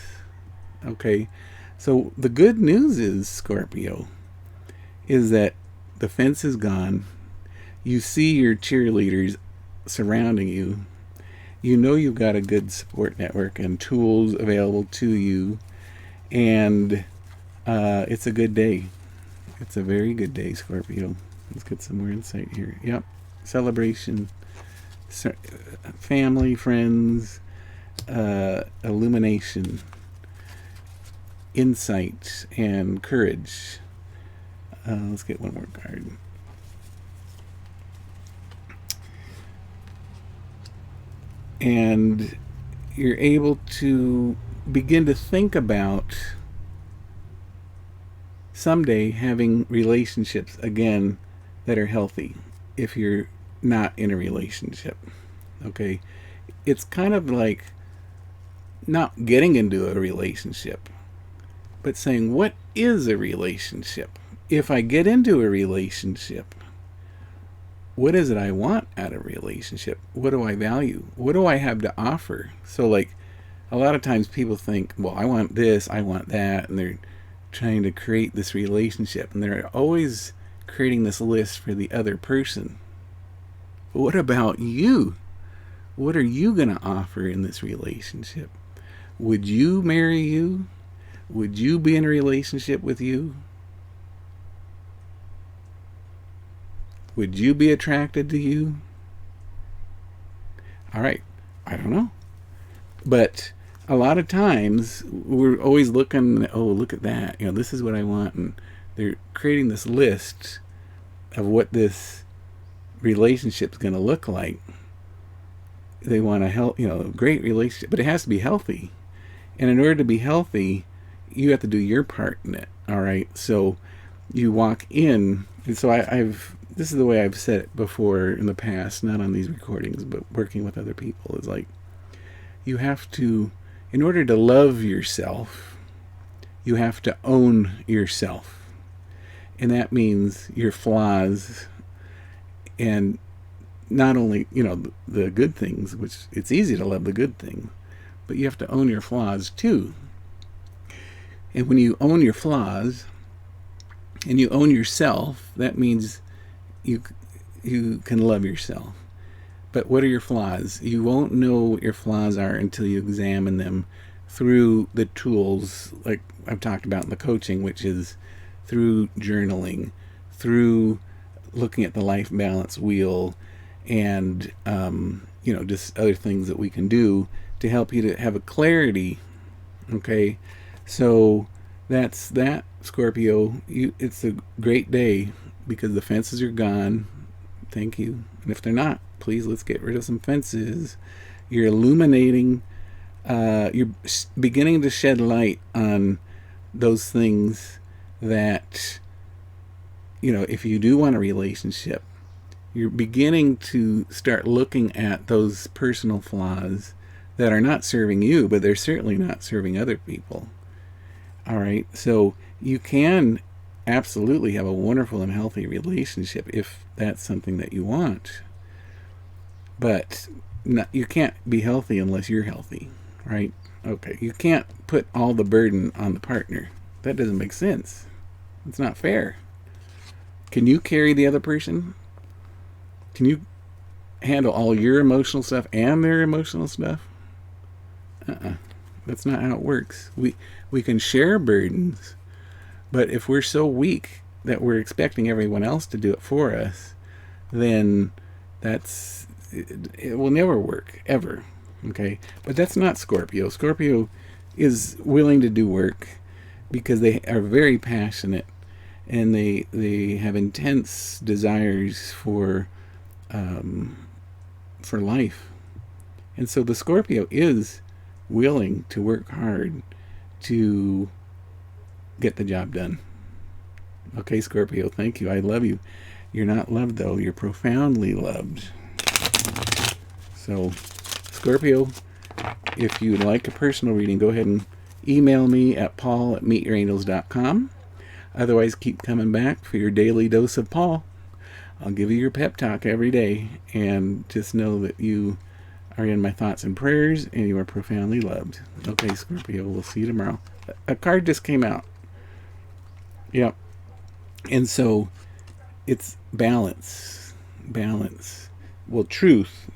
Okay, so the good news is, Scorpio, is that the fence is gone. You see your cheerleaders surrounding you. You know you've got a good support network and tools available to you. And it's a good day. It's a very good day, Scorpio. Let's get some more insight here. Yep. Celebration. Family, friends. Illumination. Insight and courage. Let's get one more card. And you're able to begin to think about someday having relationships again that are healthy if you're not in a relationship. Okay? It's kind of like not getting into a relationship, but saying, what is a relationship? If I get into a relationship, what is it I want out of a relationship? What do I value? What do I have to offer? So, like, a lot of times people think, well, I want this, I want that, and they're trying to create this relationship, and they're always creating this list for the other person. But what about you? What are you going to offer in this relationship? Would you marry you? Would you be in a relationship with you? Would you be attracted to you? All right, I don't know. But a lot of times we're always looking, oh, look at that. This is what I want. And they're creating this list of what this relationship's going to look like. They want a great relationship, but it has to be healthy. And in order to be healthy, you have to do your part in it. All right. So you walk in, and so this is the way I've said it before in the past, not on these recordings, but working with other people, is like, you have to, in order to love yourself, you have to own yourself. And that means your flaws, and not only, the good things, which it's easy to love the good things, but you have to own your flaws too. And when you own your flaws and you own yourself, that means you can love yourself. But what are your flaws? You won't know what your flaws are until you examine them through the tools like I've talked about in the coaching, which is through journaling, through looking at the life balance wheel, and just other things that we can do to help you to have a clarity. Okay, so that's that, Scorpio. It's a great day because the fences are gone. Thank you. And if they're not, please, let's get rid of some fences. You're illuminating, you're beginning to shed light on those things that, if you do want a relationship, you're beginning to start looking at those personal flaws that are not serving you, but they're certainly not serving other people. All right. So you can absolutely have a wonderful and healthy relationship if that's something that you want. But you can't be healthy unless you're healthy, right? Okay. You can't put all the burden on the partner. That doesn't make sense. It's not fair. Can you carry the other person? Can you handle all your emotional stuff and their emotional stuff? That's not how it works. We can share burdens, but if we're so weak that we're expecting everyone else to do it for us, then it will never work, ever. Okay? But that's not Scorpio. Scorpio is willing to do work because they are very passionate, and they have intense desires for life. And so the Scorpio is willing to work hard to get the job done. Okay, Scorpio, thank you. I love you. You're not loved, though. You're profoundly loved. So, Scorpio, if you'd like a personal reading, go ahead and email me at paul@meetyourangels.com. Otherwise, keep coming back for your daily dose of Paul. I'll give you your pep talk every day, and just know that you are in my thoughts and prayers, and you are profoundly loved. Okay, Scorpio, we'll see you tomorrow. A card just came out. Yep. And so it's balance. Balance. Well, truth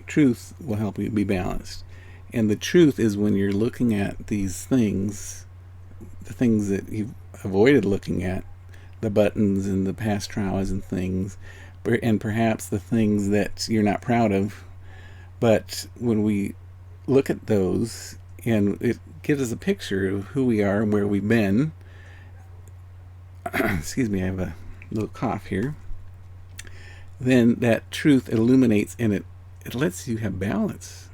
will help you be balanced. And the truth is when you're looking at these things, the things that you've avoided looking at, the buttons and the past traumas and things, and perhaps the things that you're not proud of. But when we look at those, and it gives us a picture of who we are and where we've been. Excuse me, I have a little cough here. Then that truth illuminates, and it lets you have balance,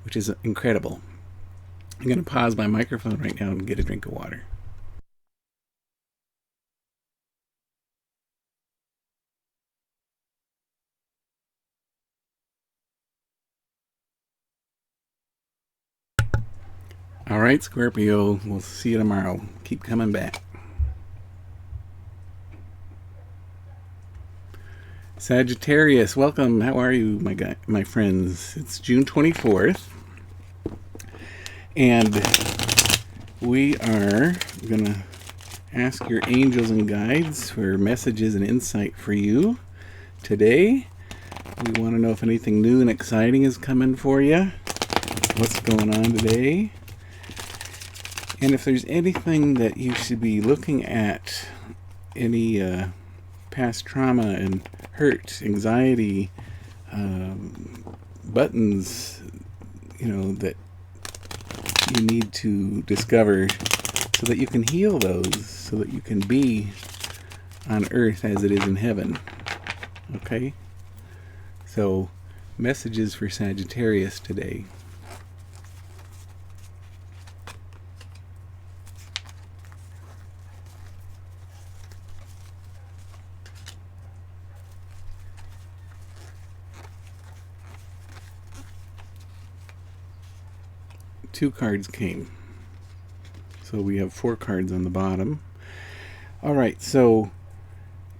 which is incredible. I'm going to pause my microphone right now and get a drink of water. All right, Scorpio, we'll see you tomorrow. Keep coming back. Sagittarius, welcome. How are you, my friends? It's June 24th, and we are going to ask your angels and guides for messages and insight for you today. We want to know if anything new and exciting is coming for you. What's going on today? And if there's anything that you should be looking at, any past trauma and hurt, anxiety, buttons, that you need to discover so that you can heal those, so that you can be on earth as it is in heaven. Okay? So, messages for Sagittarius today. Two cards came. So we have 4 cards on the bottom. All right, so,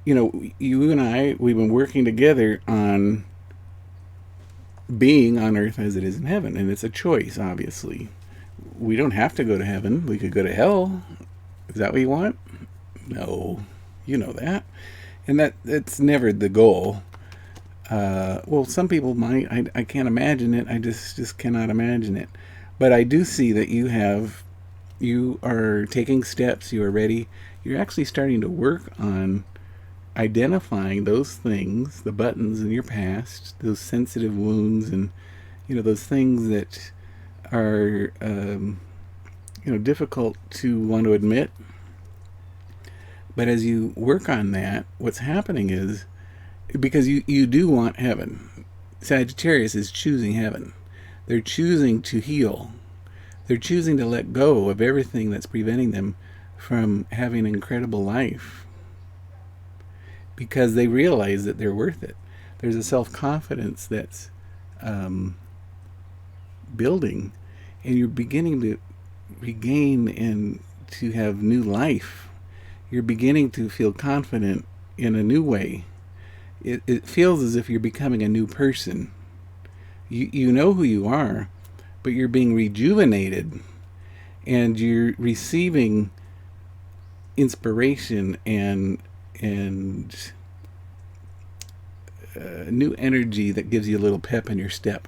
you and I, we've been working together on being on earth as it is in heaven, and it's a choice, obviously. We don't have to go to heaven. We could go to hell. Is that what you want? No, you know that. And that's never the goal. Well, some people might. I can't imagine it. I just cannot imagine it. But I do see that you are taking steps, you are ready. You're actually starting to work on identifying those things, the buttons in your past, those sensitive wounds, and, those things that are, difficult to want to admit. But as you work on that, what's happening is, because you do want heaven, Sagittarius is choosing heaven. They're choosing to heal. They're choosing to let go of everything that's preventing them from having an incredible life, because they realize that they're worth it. There's a self-confidence that's building, and you're beginning to regain and to have new life. You're beginning to feel confident in a new way. It feels as if you're becoming a new person. You know who you are, but you're being rejuvenated, and you're receiving inspiration and new energy that gives you a little pep in your step.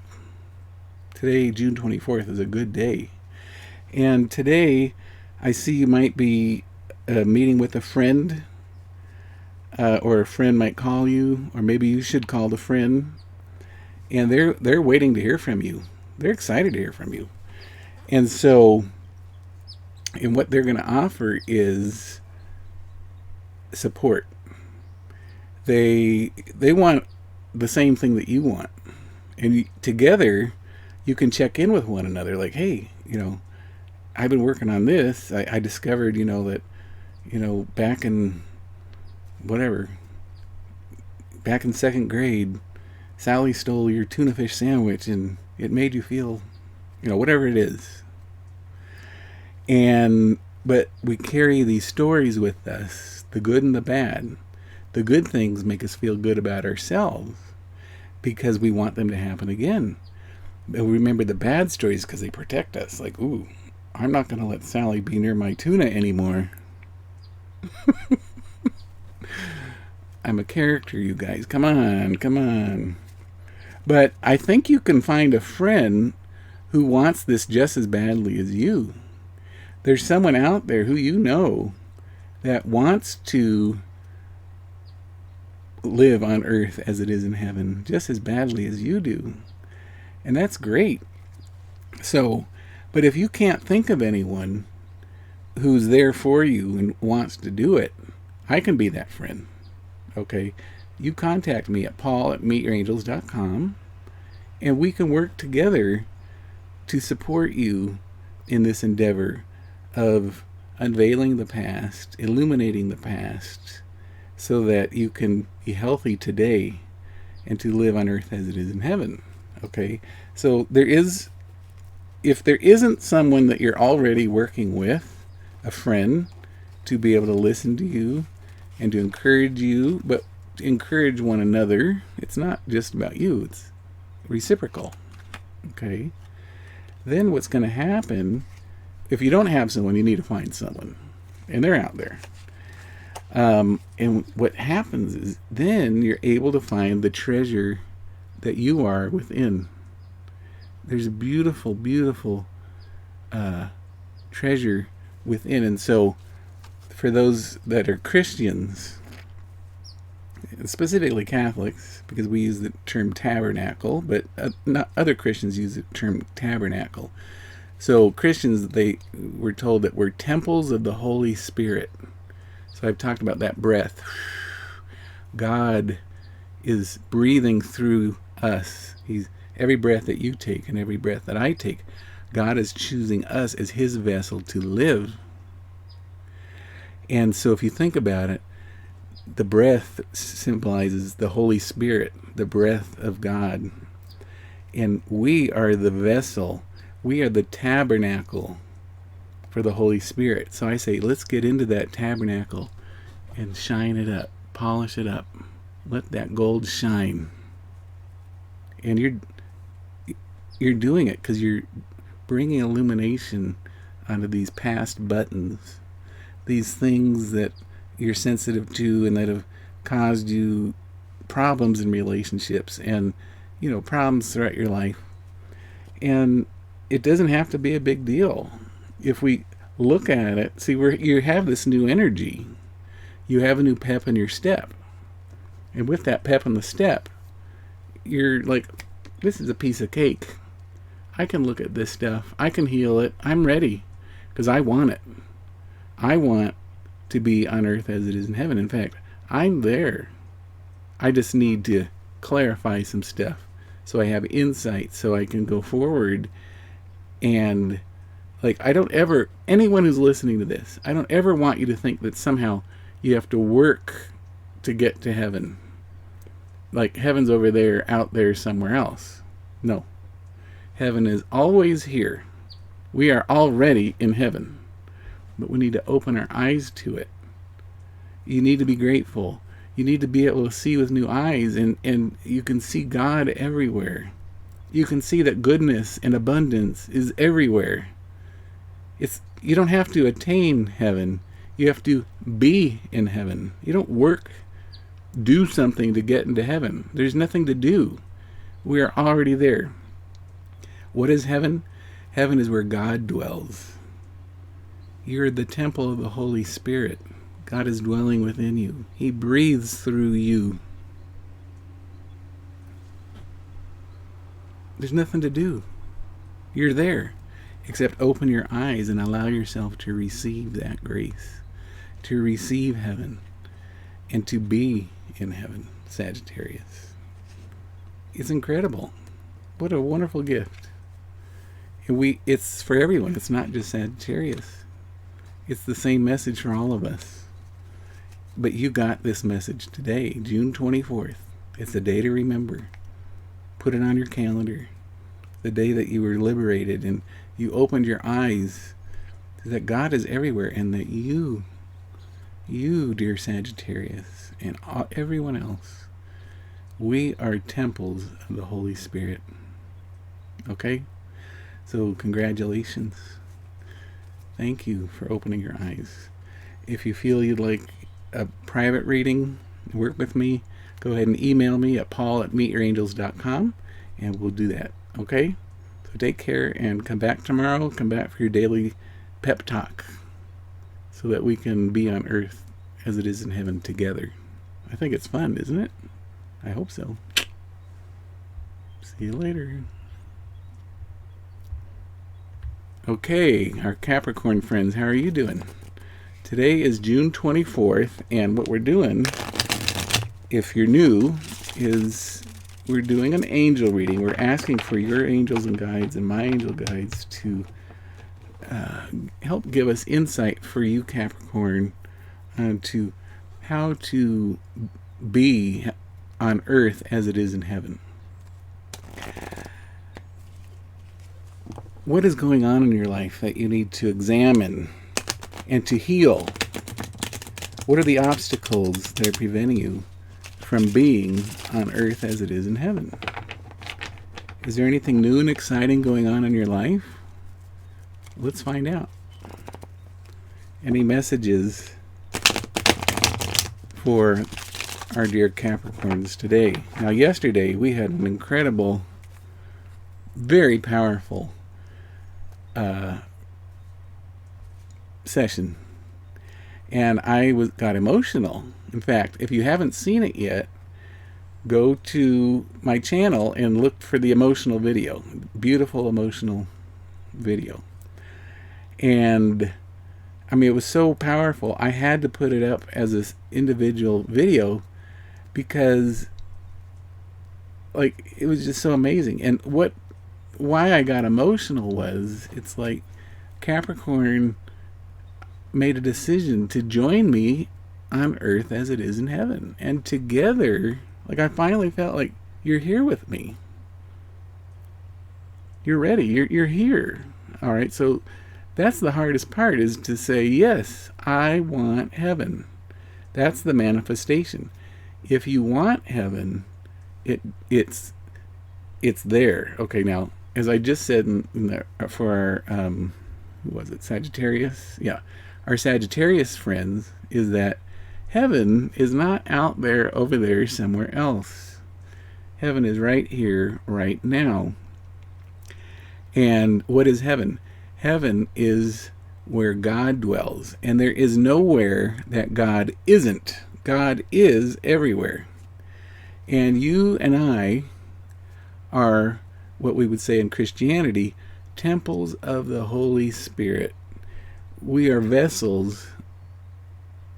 Today, June 24th, is a good day. And today, I see you might be meeting with a friend, or a friend might call you, or maybe you should call the friend. And they're waiting to hear from you. They're excited to hear from you. And so, and what they're going to offer is support. They want the same thing that you want. And together, you can check in with one another. Like, hey, I've been working on this. I discovered, that, back in second grade, Sally stole your tuna fish sandwich and it made you feel, whatever it is. But we carry these stories with us, the good and the bad. The good things make us feel good about ourselves because we want them to happen again. But we remember the bad stories because they protect us. Like, ooh, I'm not going to let Sally be near my tuna anymore. I'm a character, you guys. Come on. But I think you can find a friend who wants this just as badly as you. There's someone out there who that wants to live on earth as it is in heaven just as badly as you do. And that's great. So, but if you can't think of anyone who's there for you and wants to do it, I can be that friend. Okay? You contact me at paul@meetyourangels.com, and we can work together to support you in this endeavor of unveiling the past, illuminating the past, so that you can be healthy today and to live on earth as it is in heaven. Okay? So if there isn't someone that you're already working with, a friend, to be able to listen to you and to encourage you, but encourage one another. It's not just about you, it's reciprocal. Okay? Then what's going to happen, if you don't have someone, you need to find someone. And they're out there. And what happens is then you're able to find the treasure that you are within. There's a beautiful, beautiful treasure within. And so for those that are Christians, specifically Catholics, because we use the term tabernacle, but not other Christians use the term tabernacle. So Christians, they were told that we're temples of the Holy Spirit. So I've talked about that breath. God is breathing through us. Every breath that you take and every breath that I take, God is choosing us as his vessel to live. And so if you think about it, the breath symbolizes the Holy Spirit, the breath of God. And we are the vessel. We are the tabernacle for the Holy Spirit. So I say, let's get into that tabernacle and shine it up, polish it up. Let that gold shine. And you're doing it because you're bringing illumination onto these past buttons, these things that you're sensitive to and that have caused you problems in relationships and, problems throughout your life. And it doesn't have to be a big deal. If we look at it, see, you have this new energy. You have a new pep in your step. And with that pep in the step, you're like, this is a piece of cake. I can look at this stuff. I can heal it. I'm ready because I want it. I want to be on earth as it is in heaven. In fact, I'm there. I just need to clarify some stuff so I have insight so I can go forward. And anyone who's listening to this, I don't ever want you to think that somehow you have to work to get to heaven. Like heaven's over there, out there somewhere else. No. Heaven is always here. We are already in heaven. But we need to open our eyes to it. You need to be grateful. You need to be able to see with new eyes, and you can see God everywhere. You can see that goodness and abundance is everywhere. You don't have to attain heaven. You have to be in heaven. You don't do something to get into heaven. There's nothing to do. We are already there. What is heaven? Heaven is where God dwells. You're the temple of the Holy Spirit. God is dwelling within you. He breathes through you. There's nothing to do. You're there. Except open your eyes and allow yourself to receive that grace. To receive heaven. And to be in heaven, Sagittarius. It's incredible. What a wonderful gift. And it's for everyone. It's not just Sagittarius. It's the same message for all of us. But you got this message today, June 24th. It's a day to remember. Put it on your calendar. The day that you were liberated and you opened your eyes that God is everywhere and that you, dear Sagittarius, and everyone else, we are temples of the Holy Spirit. Okay? So congratulations. Thank you for opening your eyes. If you feel you'd like a private reading, work with me, go ahead and email me at paul@meetyourangels.com and we'll do that. Okay? So take care and come back tomorrow. Come back for your daily pep talk so that we can be on earth as it is in heaven together. I think it's fun, isn't it? I hope so. See you later. Okay, our Capricorn friends, how are you doing? Today is June 24th, and what we're doing, if you're new, is we're doing an angel reading. We're asking for your angels and guides and my angel guides to help give us insight for you, Capricorn, to how to be on earth as it is in heaven. What is going on in your life that you need to examine and to heal? What are the obstacles that are preventing you from being on earth as it is in heaven. Is there anything new and exciting going on in your life? Let's find out. Any messages for our dear Capricorns today? Now, yesterday we had an incredible, very powerful session, and I got emotional. In fact, if you haven't seen it yet, go to my channel and look for the emotional video. Beautiful emotional video. And I mean, it was so powerful. I had to put it up as an individual video because, like, it was just so amazing. And why I got emotional was, it's like Capricorn made a decision to join me on earth as it is in heaven. And together, like, I finally felt like, you're here with me. You're ready. You're here. All right. So that's the hardest part, is to say, yes, I want heaven. That's the manifestation. If you want heaven, it's there. Okay. Now, as I just said for our, who was it? Sagittarius? Yeah. Our Sagittarius friends, is that heaven is not out there, over there, somewhere else. Heaven is right here, right now. And what is heaven? Heaven is where God dwells. And there is nowhere that God isn't. God is everywhere. And you and I are, what we would say in Christianity, temples of the Holy Spirit. We are vessels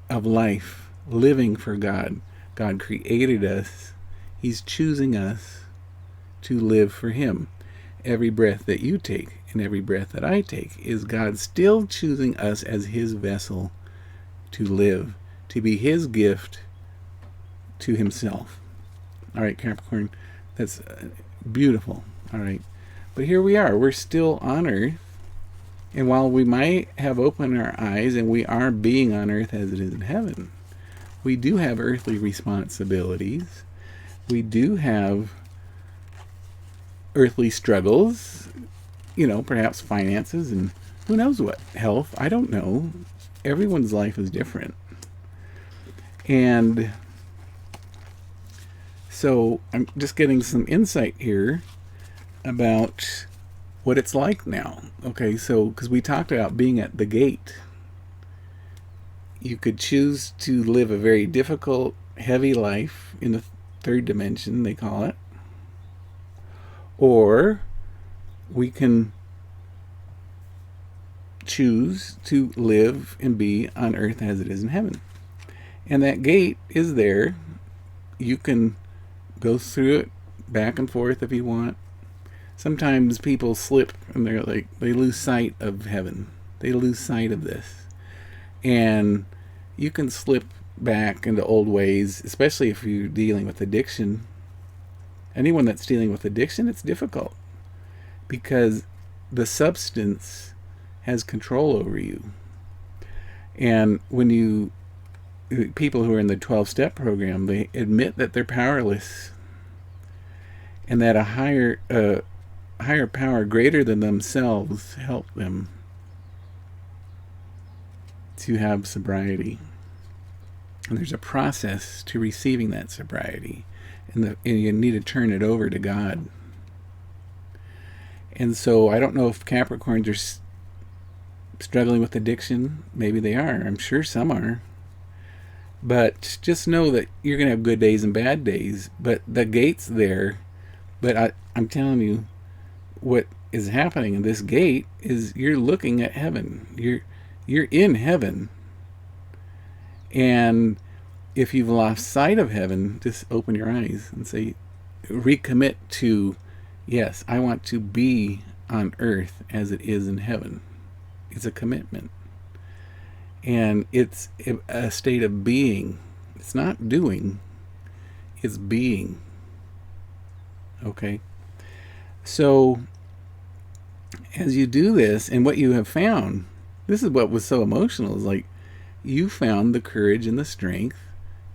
of life, living for God. God created us. He's choosing us to live for Him. Every breath that you take and every breath that I take is God still choosing us as His vessel to live, to be His gift to Himself. All right, Capricorn, that's beautiful. All right, but here we are. We're still on earth. And while we might have opened our eyes and we are being on earth as it is in heaven, we do have earthly responsibilities. We do have earthly struggles, perhaps finances and who knows what, health. I don't know. Everyone's life is different. And so I'm just getting some insight here about what it's like now. Okay, so because we talked about being at the gate, you could choose to live a very difficult, heavy life in the third dimension, they call it, or we can choose to live and be on earth as it is in heaven. And that gate is there. You can go through it back and forth if you want. Sometimes people slip and they lose sight of heaven. They lose sight of this. And you can slip back into old ways, especially if you're dealing with addiction. Anyone that's dealing with addiction, it's difficult because the substance has control over you. And when people who are in the 12-step program, they admit that they're powerless and that a higher power greater than themselves help them to have sobriety. And there's a process to receiving that sobriety, and you need to turn it over to God. And so I don't know if Capricorns are struggling with addiction. Maybe they are. I'm sure some are. But just know that you're going to have good days and bad days. But the gate's there. But I'm telling you, what is happening in this gate is you're looking at heaven. You're in heaven. And if you've lost sight of heaven, just open your eyes and say, recommit to, yes, I want to be on earth as it is in heaven. It's a commitment. And it's a state of being. It's not doing, it's being. Okay? So, as you do this, and what you have found, this is what was so emotional, is like, you found the courage and the strength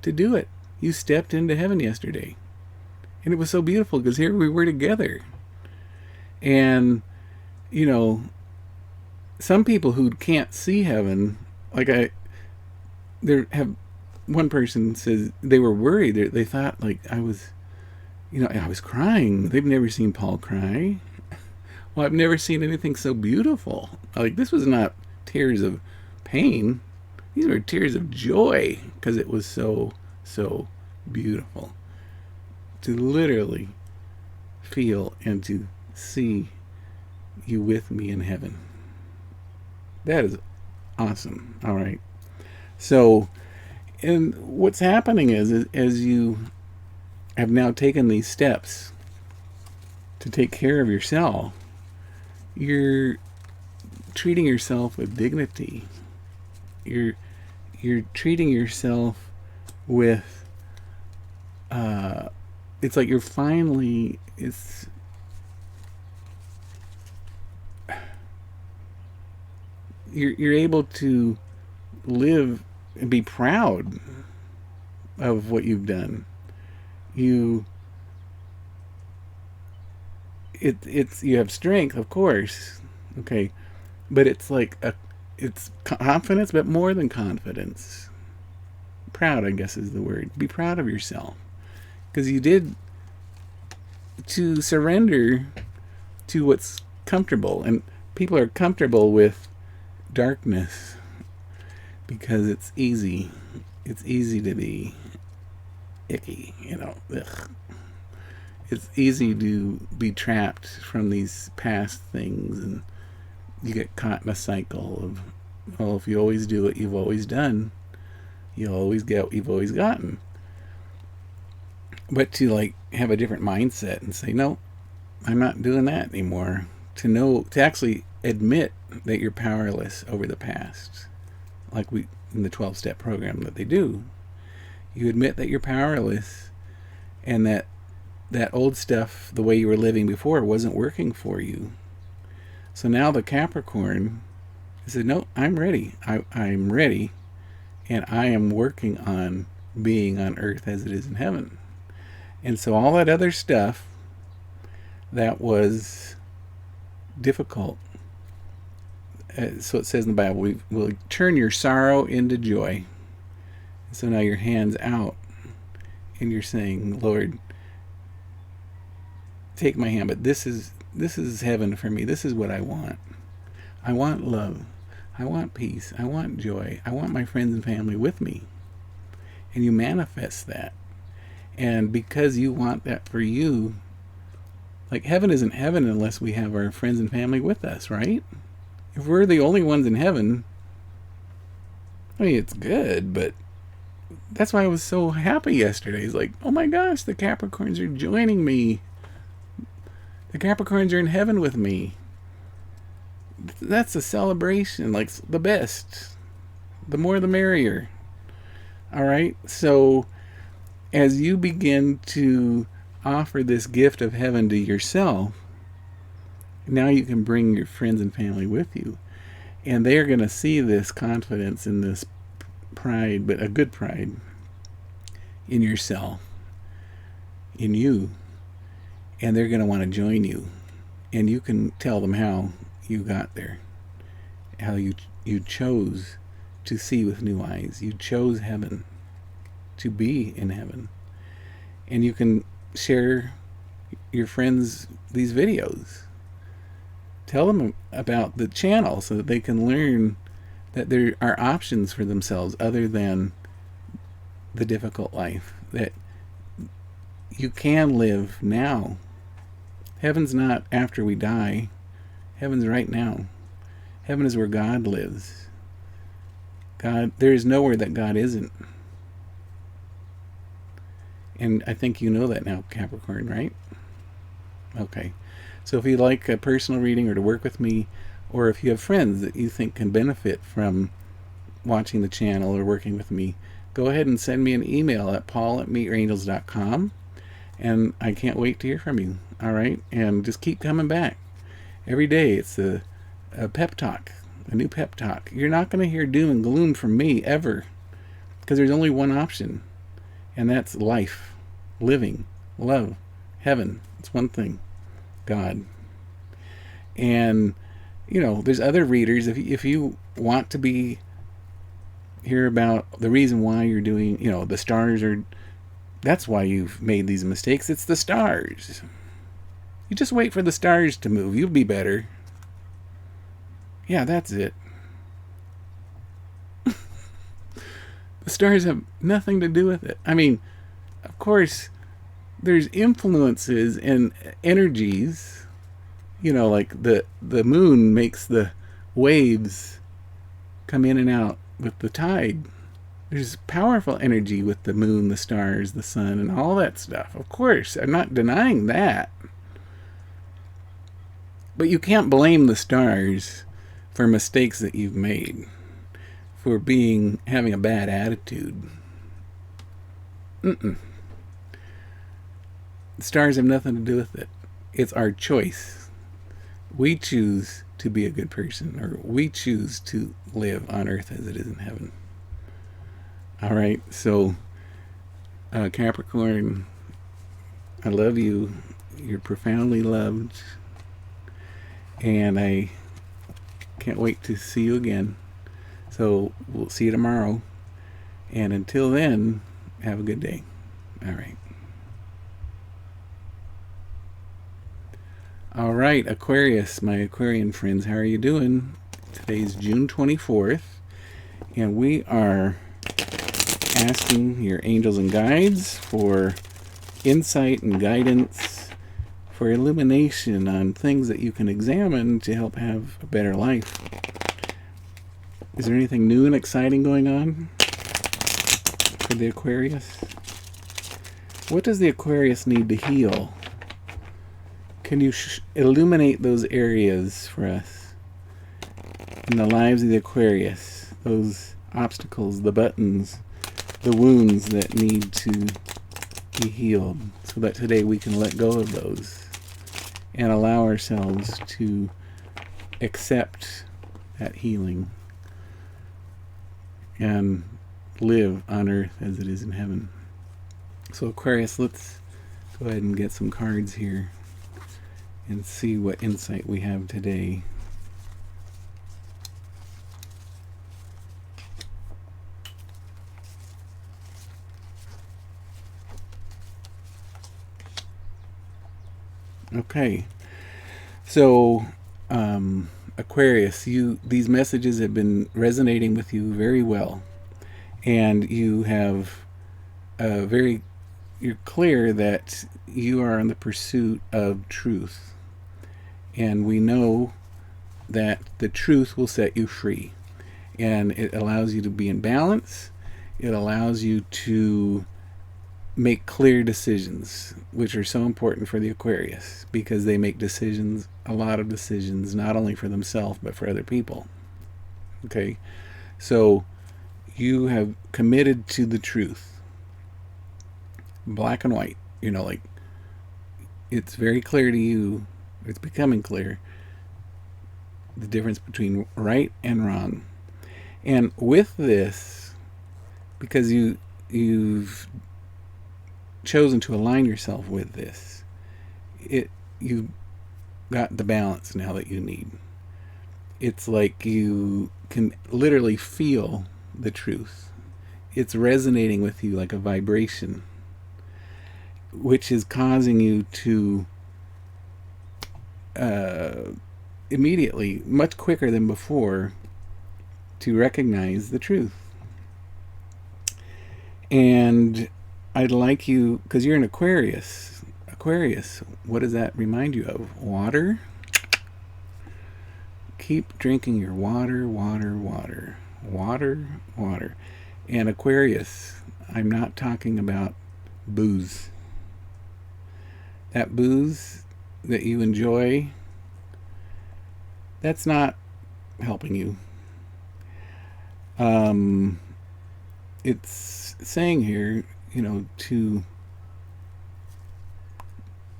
to do it. you stepped into heaven yesterday. And it was so beautiful because here we were together. And, you know, some people who can't see heaven, like one person says they were worried. They thought like I was crying. They've never seen Paul cry. Well, I've never seen anything so beautiful. Like, this was not tears of pain. These were tears of joy because it was so, so beautiful to literally feel and to see you with me in heaven. That is awesome. All right. So, and what's happening is as you have now taken these steps to take care of yourself, you're treating yourself with dignity. You're treating yourself with it's like you're able to live and be proud of what you've done. You have strength, of course, okay, but it's like it's confidence, but more than confidence. Proud, I guess, is the word. Be proud of yourself because you did to surrender to what's comfortable, and people are comfortable with darkness because it's easy. It's easy to be icky, Ugh. It's easy to be trapped from these past things, and you get caught in a cycle of, well, if you always do what you've always done, you'll always get what you've always gotten. But to have a different mindset and say, no, I'm not doing that anymore. To actually admit that you're powerless over the past, like we in the 12-step program that they do. You admit that you're powerless and that old stuff, the way you were living before, wasn't working for you. So now the Capricorn said, no, I'm ready. I'm ready, and I am working on being on earth as it is in heaven. And so all that other stuff that was difficult, so it says in the Bible, we will turn your sorrow into joy. So now your hand's out and you're saying, Lord, take my hand, but this is heaven for me. This is what I want. I want love. I want peace. I want joy. I want my friends and family with me. And you manifest that. And because you want that for you, like, heaven isn't heaven unless we have our friends and family with us, right? If we're the only ones in heaven, I mean, it's good, but that's why I was so happy yesterday. It's like, oh my gosh, the Capricorns are joining me. The Capricorns are in heaven with me. That's a celebration, like the best. The more the merrier. All right? So as you begin to offer this gift of heaven to yourself, now you can bring your friends and family with you. And they're going to see this confidence and this pride, but a good pride in yourself, in you. And they're going to want to join you. And you can tell them how you got there. How you chose to see with new eyes. You chose heaven, to be in heaven. And you can share your friends these videos. Tell them about the channel so that they can learn that there are options for themselves other than the difficult life. That you can live now. Heaven's not after we die. Heaven's right now. Heaven is where God lives. God, there is nowhere that God isn't. And I think you know that now, Capricorn, right? Okay. So if you'd like a personal reading or to work with me, or if you have friends that you think can benefit from watching the channel or working with me, go ahead and send me an email at paul@meetyourangels.com. And I can't wait to hear from you. All right? And just keep coming back. Every day it's a pep talk, a new pep talk. You're not going to hear doom and gloom from me ever, because there's only one option. And that's life, living, love, heaven. It's one thing, God. And, there's other readers. If you want to hear about the reason why you're doing, the stars are, that's why you've made these mistakes. It's the stars. You just wait for the stars to move. You'll be better. Yeah, that's it. The stars have nothing to do with it. I mean, of course, there's influences and energies. Like the moon makes the waves come in and out with the tide. There's powerful energy with the moon, the stars, the sun, and all that stuff. Of course, I'm not denying that. But you can't blame the stars for mistakes that you've made, for having a bad attitude. The stars have nothing to do with it. It's our choice. We choose to be a good person, or we choose to live on earth as it is in heaven. All right, so Capricorn, I love you. You're profoundly loved. And I can't wait to see you again. So we'll see you tomorrow. And until then, have a good day. All right. All right, Aquarius, my Aquarian friends, how are you doing? Today's June 24th, and we are asking your angels and guides for insight and guidance, for illumination on things that you can examine to help have a better life. Is there anything new and exciting going on for the Aquarius? What does the Aquarius need to heal? Can you illuminate those areas for us in the lives of the Aquarius? Those obstacles, the buttons, the wounds that need to be healed, so that today we can let go of those and allow ourselves to accept that healing and live on earth as it is in heaven. So Aquarius, let's go ahead and get some cards here and see what insight we have today. Okay, so Aquarius, these messages have been resonating with you very well, and you have you're clear that you are in the pursuit of truth. And we know that the truth will set you free. And it allows you to be in balance. It allows you to make clear decisions, which are so important for the Aquarius, because they make decisions, a lot of decisions, not only for themselves, but for other people. Okay? So you have committed to the truth. Black and white. Like, it's very clear to you. It's becoming clear, the difference between right and wrong. And with this, because you've chosen to align yourself with this, you've got the balance now that you need. It's like you can literally feel the truth. It's resonating with you like a vibration, which is causing you to immediately, much quicker than before, to recognize the truth. And I'd like you, because you're an Aquarius, what does that remind you of? Water. Keep drinking your water. And Aquarius, I'm not talking about booze. That booze that you enjoy, that's not helping you. It's saying here, to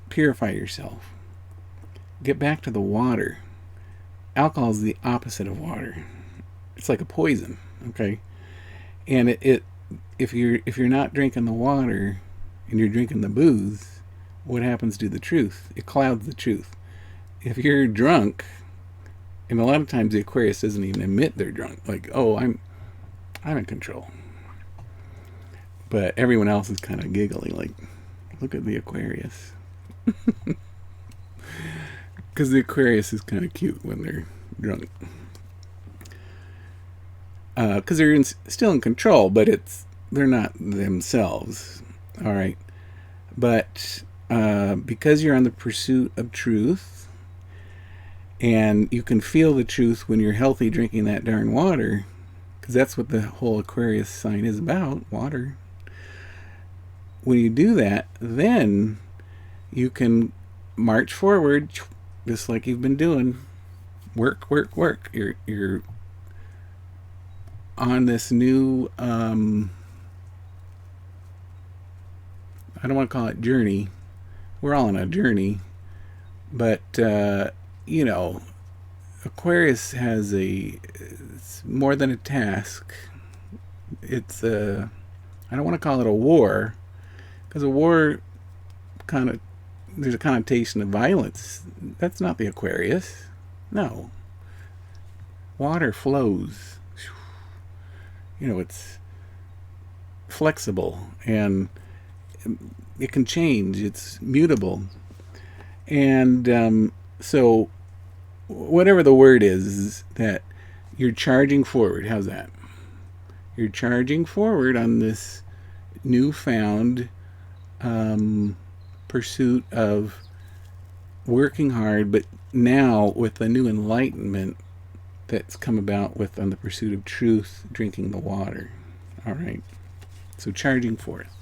purify yourself. Get back to the water. Alcohol is the opposite of water. It's like a poison, okay? And it if you're not drinking the water and you're drinking the booze, what happens to the truth? It clouds the truth. If you're drunk, and a lot of times the Aquarius doesn't even admit they're drunk, like, oh, I'm in control. But everyone else is kind of giggling, like, look at the Aquarius. Because the Aquarius is kind of cute when they're drunk. Because they're still in control, but they're not themselves. All right. But because you're on the pursuit of truth, and you can feel the truth when you're healthy drinking that darn water, because that's what the whole Aquarius sign is about, water. When you do that, then you can march forward just like you've been doing. Work, work, work. You're on this new I don't want to call it journey. We're all on a journey, but Aquarius has it's more than a task. It's I don't want to call it a war, because a war there's a connotation of violence. That's not the Aquarius. No. Water flows. It's flexible and it can change. It's mutable. And so whatever the word is that you're charging forward. How's that? You're charging forward on this newfound pursuit of working hard, but now with the new enlightenment that's come about on the pursuit of truth, drinking the water. All right. So charging forth.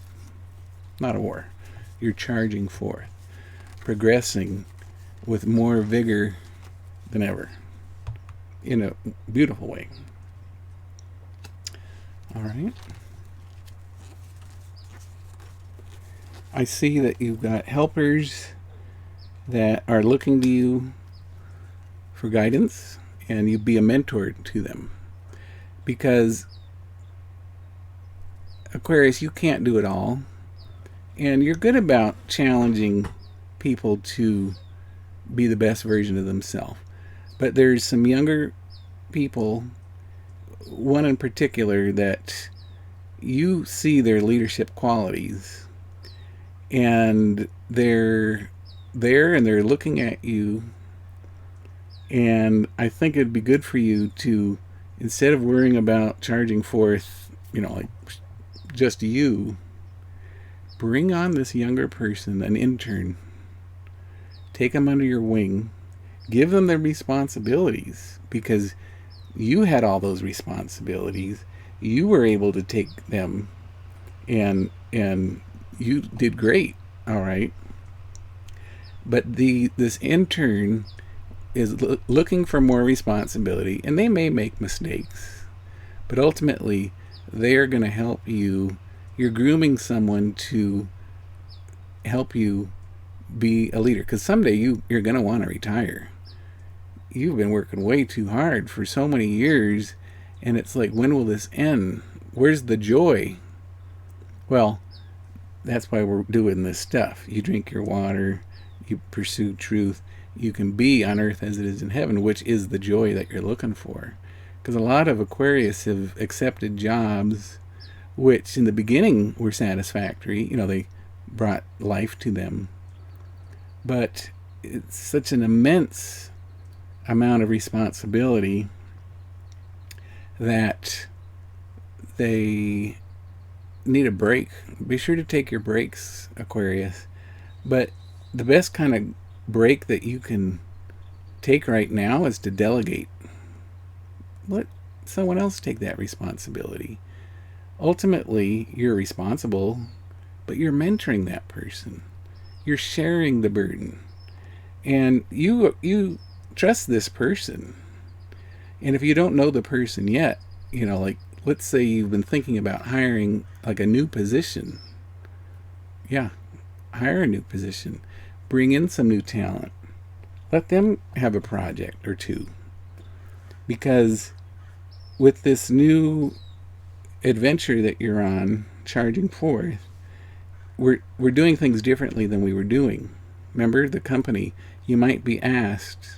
Not a war. You're charging forth. Progressing with more vigor than ever. In a beautiful way. All right. I see that you've got helpers that are looking to you for guidance, and you be a mentor to them. Because, Aquarius, you can't do it all. And you're good about challenging people to be the best version of themselves. But there's some younger people, one in particular, that you see their leadership qualities. And they're there and they're looking at you. And I think it'd be good for you to, instead of worrying about charging forth, like just you, bring on this younger person, an intern. Take them under your wing. Give them their responsibilities, because you had all those responsibilities. You were able to take them, and you did great. All right. But this intern is looking for more responsibility, and they may make mistakes, but ultimately they're going to help you. You're grooming someone to help you be a leader, because someday you're going to want to retire. You've been working way too hard for so many years, and it's like, when will this end? Where's the joy? Well, that's why we're doing this stuff. You drink your water, you pursue truth, you can be on earth as it is in heaven, which is the joy that you're looking for. Because a lot of Aquarius have accepted jobs which in the beginning were satisfactory. They brought life to them. But it's such an immense amount of responsibility that they need a break. Be sure to take your breaks, Aquarius. But the best kind of break that you can take right now is to delegate. Let someone else take that responsibility. Ultimately, you're responsible, but you're mentoring that person. You're sharing the burden. And you trust this person. And if you don't know the person yet, like, let's say you've been thinking about hiring like a new position. Yeah, hire a new position. Bring in some new talent. Let them have a project or two. Because with this new adventure that you're on, charging forth, we're doing things differently than we were doing. Remember the company, you might be asked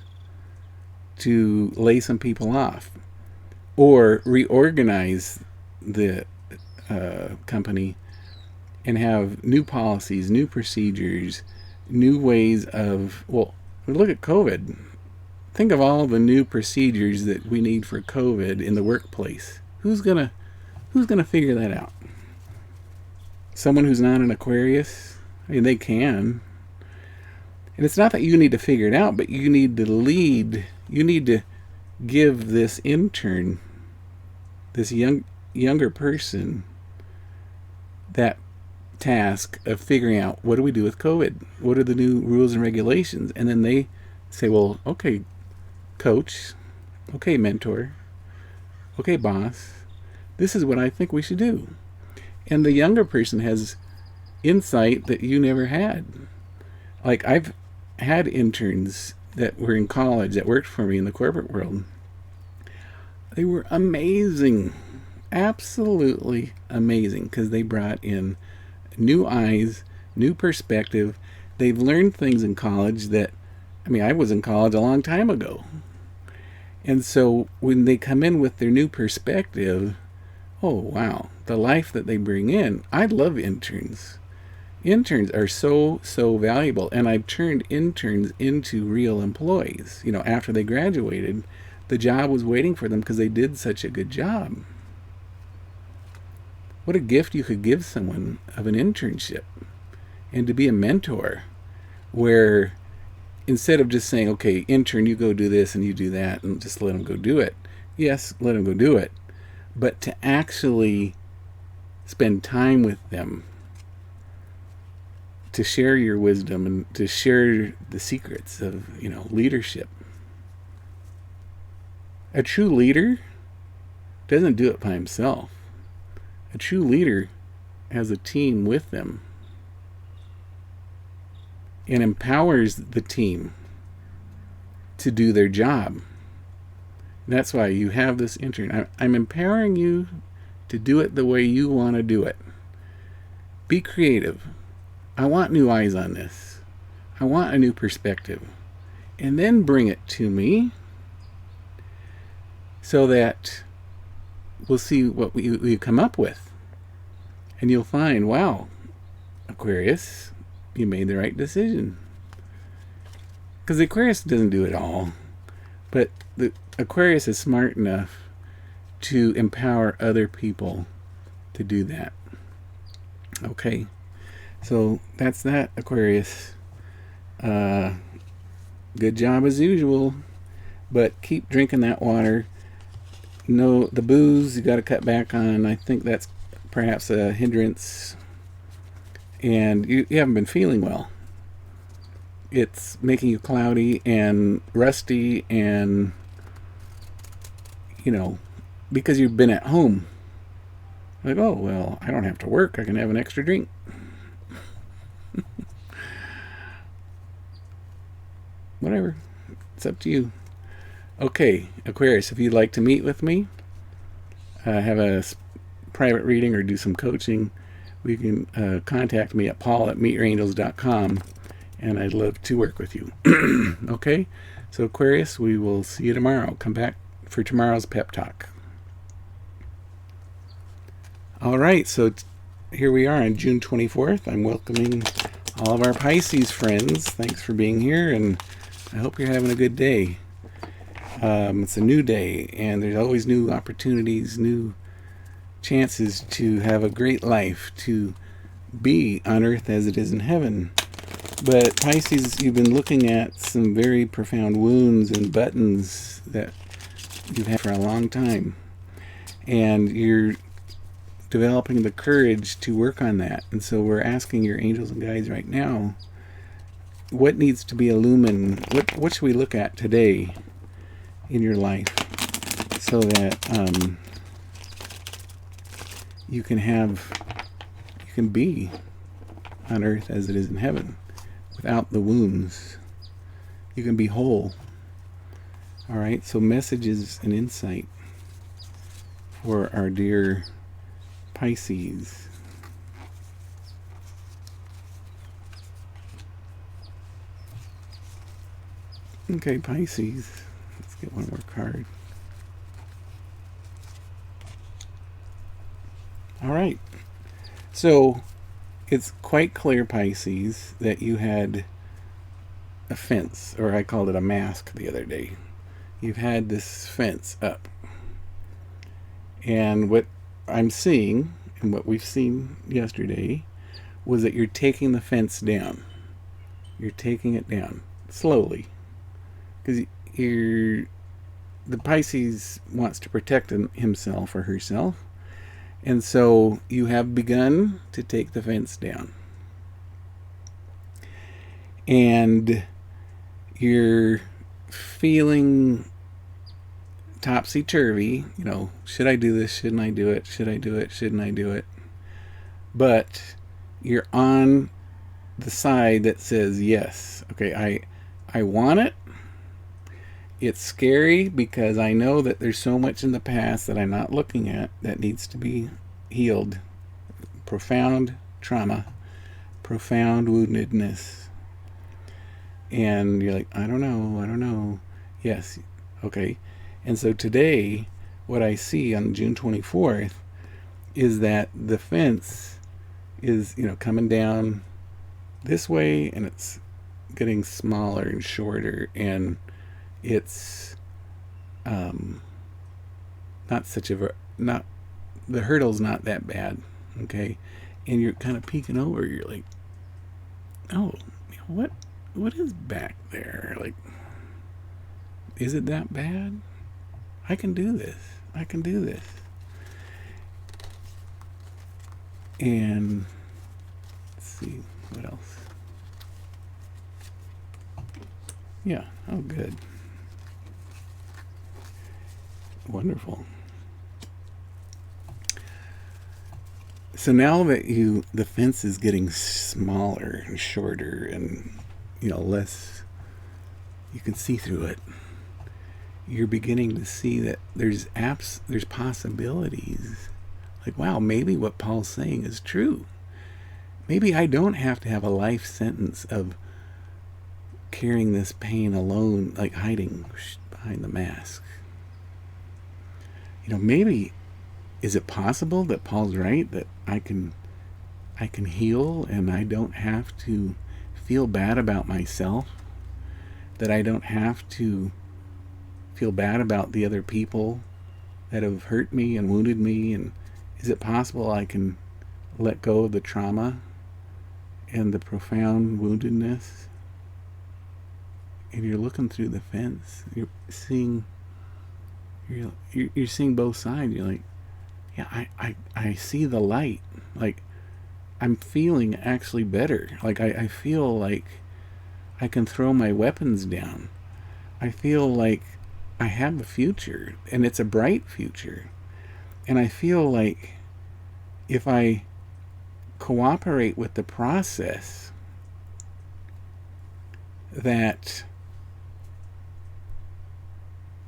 to lay some people off or reorganize the company and have new policies, new procedures, new ways of, well, look at COVID. Think of all the new procedures that we need for COVID in the workplace. Who's gonna figure that out? Someone who's not an Aquarius? I mean, they can. And it's not that you need to figure it out, but you need to lead. You need to give this intern, this younger person, that task of figuring out, what do we do with COVID? What are the new rules and regulations? And then they say, well, okay, coach, okay, mentor, okay, boss, this is what I think we should do. And the younger person has insight that you never had. Like, I've had interns that were in college that worked for me in the corporate world. They were amazing, absolutely amazing, because they brought in new eyes, new perspective. They've learned things in college that, I mean, I was in college a long time ago. And so when they come in with their new perspective, oh wow, the life that they bring in. I love interns. Interns are so valuable, and I've turned interns into real employees. You know, after they graduated, the job was waiting for them because they did such a good job. What a gift you could give someone of an internship, and to be a mentor, where instead of just saying, okay, intern, you go do this and you do that and just let them go do it. Yes, let them go do it. But to actually spend time with them, to share your wisdom and to share the secrets of, you know, leadership. A true leader doesn't do it by himself. A true leader has a team with them and empowers the team to do their job. And that's why you have this intern. I'm empowering you to do it the way you want to do it. Be creative. I want new eyes on this. I want a new perspective. And then bring it to me so that we'll see what we come up with. And you'll find, wow, Aquarius, you made the right decision. Because the Aquarius doesn't do it all. But the Aquarius is smart enough to empower other people to do that. Okay. So that's that, Aquarius. Good job as usual, but keep drinking that water. No, the booze you got to cut back on. I think that's perhaps a hindrance, and you haven't been feeling well. It's making you cloudy and rusty, and you know, because you've been at home. Like, oh well, I don't have to work. I can have an extra drink. Whatever, it's up to you. Okay, Aquarius, if you'd like to meet with me, have a private reading or do some coaching, we can contact me at paul@meetyourangels.com, and I'd love to work with you. Okay, so Aquarius, we will see you tomorrow. Come back for tomorrow's pep talk. All right, so here we are on June 24th. I'm welcoming all of our Pisces friends. Thanks for being here, and I hope you're having a good day. It's a new day, and there's always new opportunities, new chances to have a great life, to be on earth as it is in heaven. But Pisces, you've been looking at some very profound wounds and buttons that you've had for a long time, and you're developing the courage to work on that. And so we're asking your angels and guides right now, what needs to be illumined? What should we look at today in your life so that you can be on earth as it is in heaven without the wounds. You can be whole. All right, so messages and insight for our dear Pisces. Okay, Pisces. Let's get one more card. All right. So it's quite clear, Pisces, that you had a fence, or I called it a mask the other day. You've had this fence up. And what I'm seeing, and what we've seen yesterday, was that you're taking the fence down. You're taking it down slowly. Because the Pisces wants to protect himself or herself. And so you have begun to take the fence down. And you're feeling topsy-turvy. You know, should I do this? Shouldn't I do it? Should I do it? Shouldn't I do it? But you're on the side that says yes. Okay, I want it. It's scary because I know that there's so much in the past that I'm not looking at that needs to be healed. Profound trauma, profound woundedness. And you're like, I don't know. Yes, okay. And so today, what I see on June 24th is that the fence is, coming down this way, and it's getting smaller and shorter, and it's not the hurdle's not that bad, okay? And you're kind of peeking over. You're like, oh, what is back there? Like, is it that bad? I can do this. And let's see what else. Yeah. Oh, good. Wonderful. So now that the fence is getting smaller and shorter and, less, you can see through it. You're beginning to see that there's possibilities. Like, wow, maybe what Paul's saying is true. Maybe I don't have to have a life sentence of carrying this pain alone, like hiding behind the mask. Maybe, is it possible that Paul's right, that I can heal and I don't have to feel bad about myself, that I don't have to feel bad about the other people that have hurt me and wounded me? And is it possible I can let go of the trauma and the profound woundedness? And you're looking through the fence. You're seeing both sides. You're like, yeah, I see the light. Like, I'm feeling actually better. Like, I feel like I can throw my weapons down. I feel like I have a future, and it's a bright future. And I feel like if I cooperate with the process, that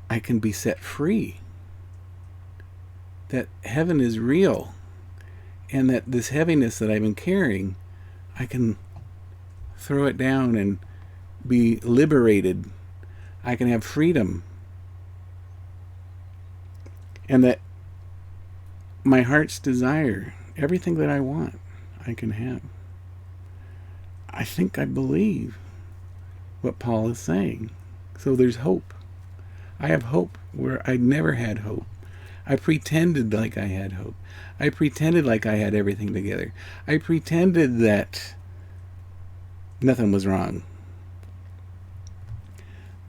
I can be set free. That heaven is real. And that this heaviness that I've been carrying, I can throw it down and be liberated. I can have freedom. And that my heart's desire, everything that I want, I can have. I think I believe what Paul is saying. So there's hope. I have hope where I never had hope. I pretended like I had hope. I pretended like I had everything together. I pretended that nothing was wrong.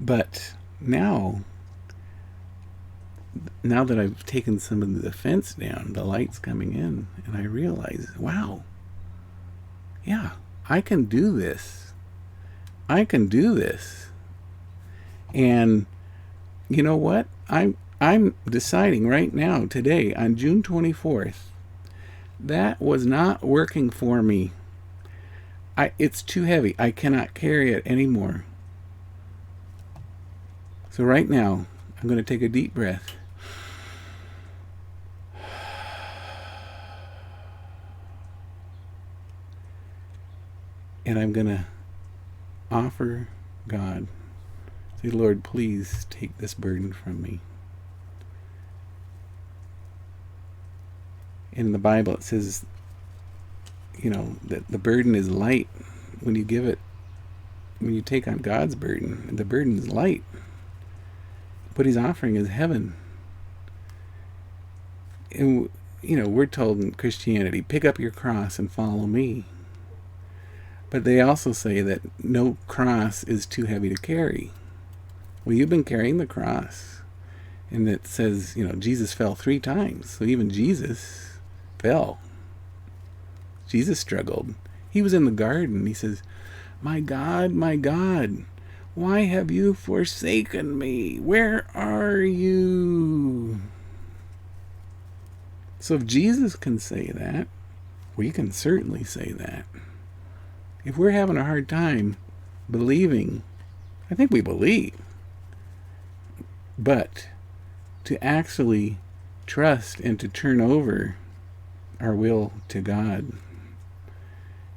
But now that I've taken some of the fence down, the light's coming in, and I realize, wow, yeah, I can do this. I can do this. And you know what? I'm deciding right now, today, on June 24th, that was not working for me. It's too heavy. I cannot carry it anymore. So right now, I'm going to take a deep breath. And I'm going to offer God, say, Lord, please take this burden from me. In the Bible it says, that the burden is light when you give it, when you take on God's burden. The burden is light. What he's offering is heaven. And, we're told in Christianity, pick up your cross and follow me. But they also say that no cross is too heavy to carry. Well, you've been carrying the cross. And it says, Jesus fell 3 times. So even Jesus fell. Jesus struggled. He was in the garden. He says, my God, why have you forsaken me? Where are you? So if Jesus can say that, we can certainly say that. If we're having a hard time believing, I think we believe, but to actually trust and to turn over our will to God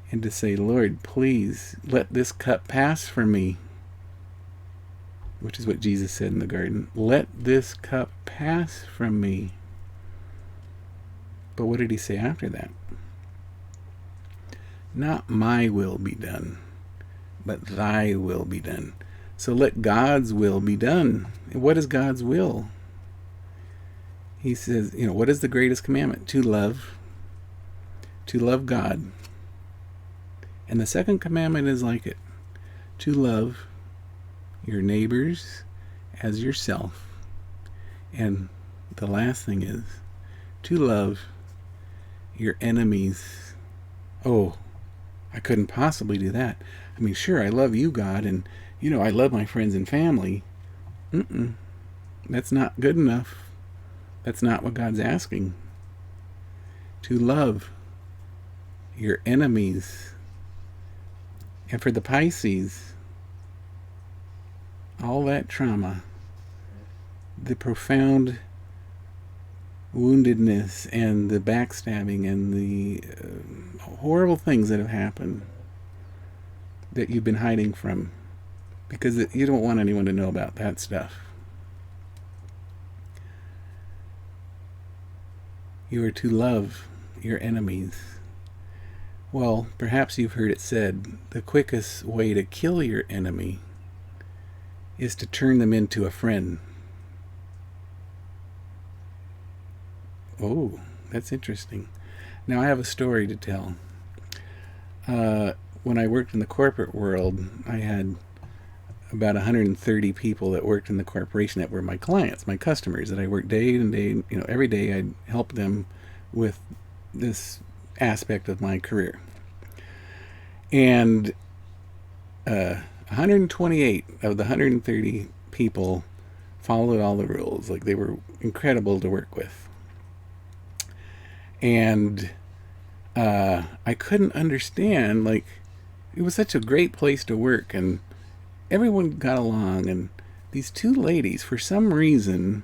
and to say, Lord, please let this cup pass from me, which is what Jesus said in the garden. Let this cup pass from me. But what did he say after that? Not my will be done, but thy will be done. So let God's will be done. And what is God's will? He says, what is the greatest commandment? To love God. And the second commandment is like it. To love your neighbors as yourself. And the last thing is to love your enemies. Oh, I couldn't possibly do that. I mean, sure, I love you, God, and, I love my friends and family. That's not good enough. That's not what God's asking. To love your enemies. And for the Pisces, all that trauma, the profound woundedness and the backstabbing and the horrible things that have happened that you've been hiding from, because you don't want anyone to know about that stuff. You are to love your enemies. Well, perhaps you've heard it said, the quickest way to kill your enemy is to turn them into a friend. Oh, that's interesting. Now, I have a story to tell. When I worked in the corporate world, I had about 130 people that worked in the corporation that were my clients, my customers, that I worked day and day, every day I'd help them with this aspect of my career. And 128 of the 130 people followed all the rules. Like, they were incredible to work with. And I couldn't understand, it was such a great place to work, and everyone got along, and these 2 ladies, for some reason,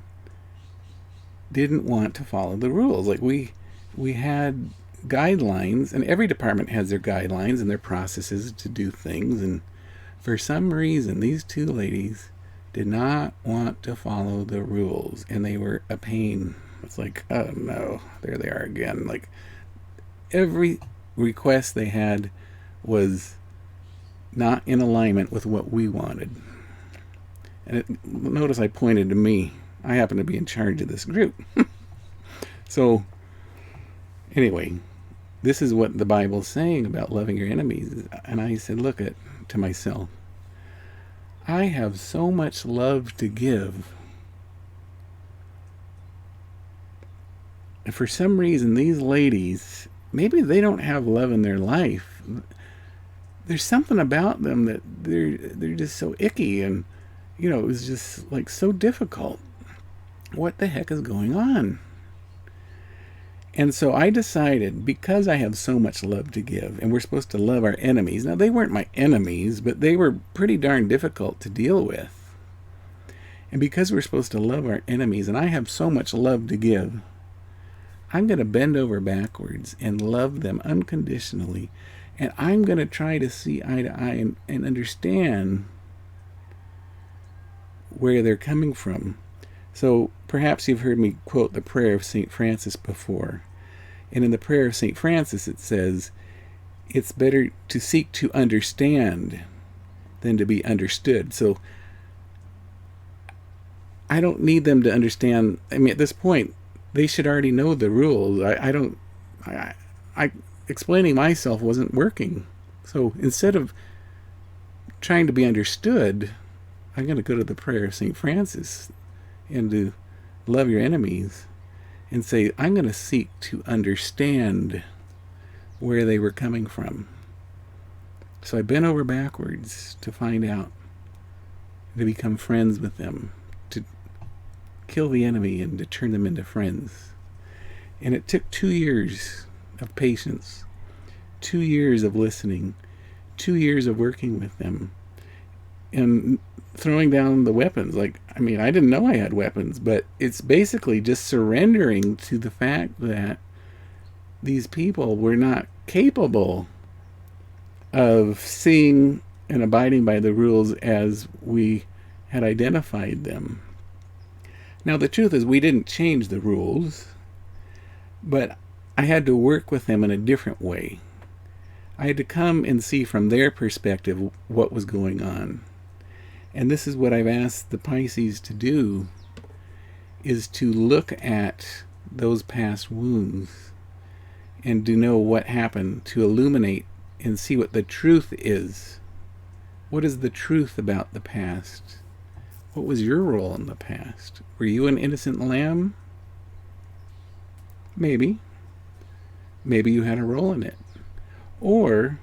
didn't want to follow the rules. We had guidelines, and every department has their guidelines and their processes to do things, and for some reason, these 2 ladies did not want to follow the rules, and they were a pain. It's like, oh no, there they are again. Every request they had was not in alignment with what we wanted. And notice I pointed to me. I happen to be in charge of this group. So, anyway, this is what the Bible's saying about loving your enemies. And I said, to myself, I have so much love to give. And for some reason, these ladies, maybe they don't have love in their life. There's something about them that they're just so icky, and it was just so difficult. What the heck is going on? And so I decided, because I have so much love to give, and we're supposed to love our enemies. Now, they weren't my enemies, but they were pretty darn difficult to deal with. And because we're supposed to love our enemies, and I have so much love to give, I'm going to bend over backwards and love them unconditionally And I'm going to try to see eye to eye and understand where they're coming from. So perhaps you've heard me quote the prayer of St. Francis before. And in the prayer of St. Francis, it says, it's better to seek to understand than to be understood. So I don't need them to understand. I mean, at this point, they should already know the rules. I explaining myself wasn't working. So instead of trying to be understood, I'm going to go to the prayer of St. Francis and to love your enemies and say, I'm going to seek to understand where they were coming from. So I bent over backwards to find out, to become friends with them, to kill the enemy and to turn them into friends. And it took 2 years of patience, 2 years of listening, 2 years of working with them, and throwing down the weapons. Like, I mean, I didn't know I had weapons, but it's basically just surrendering to the fact that these people were not capable of seeing and abiding by the rules as we had identified them. Now, the truth is, we didn't change the rules, but I had to work with them in a different way. I had to come and see from their perspective what was going on. And this is what I've asked the Pisces to do, is to look at those past wounds and to know what happened, to illuminate and see what the truth is. What is the truth about the past? What was your role in the past? Were you an innocent lamb? Maybe. Maybe you had a role in it. Or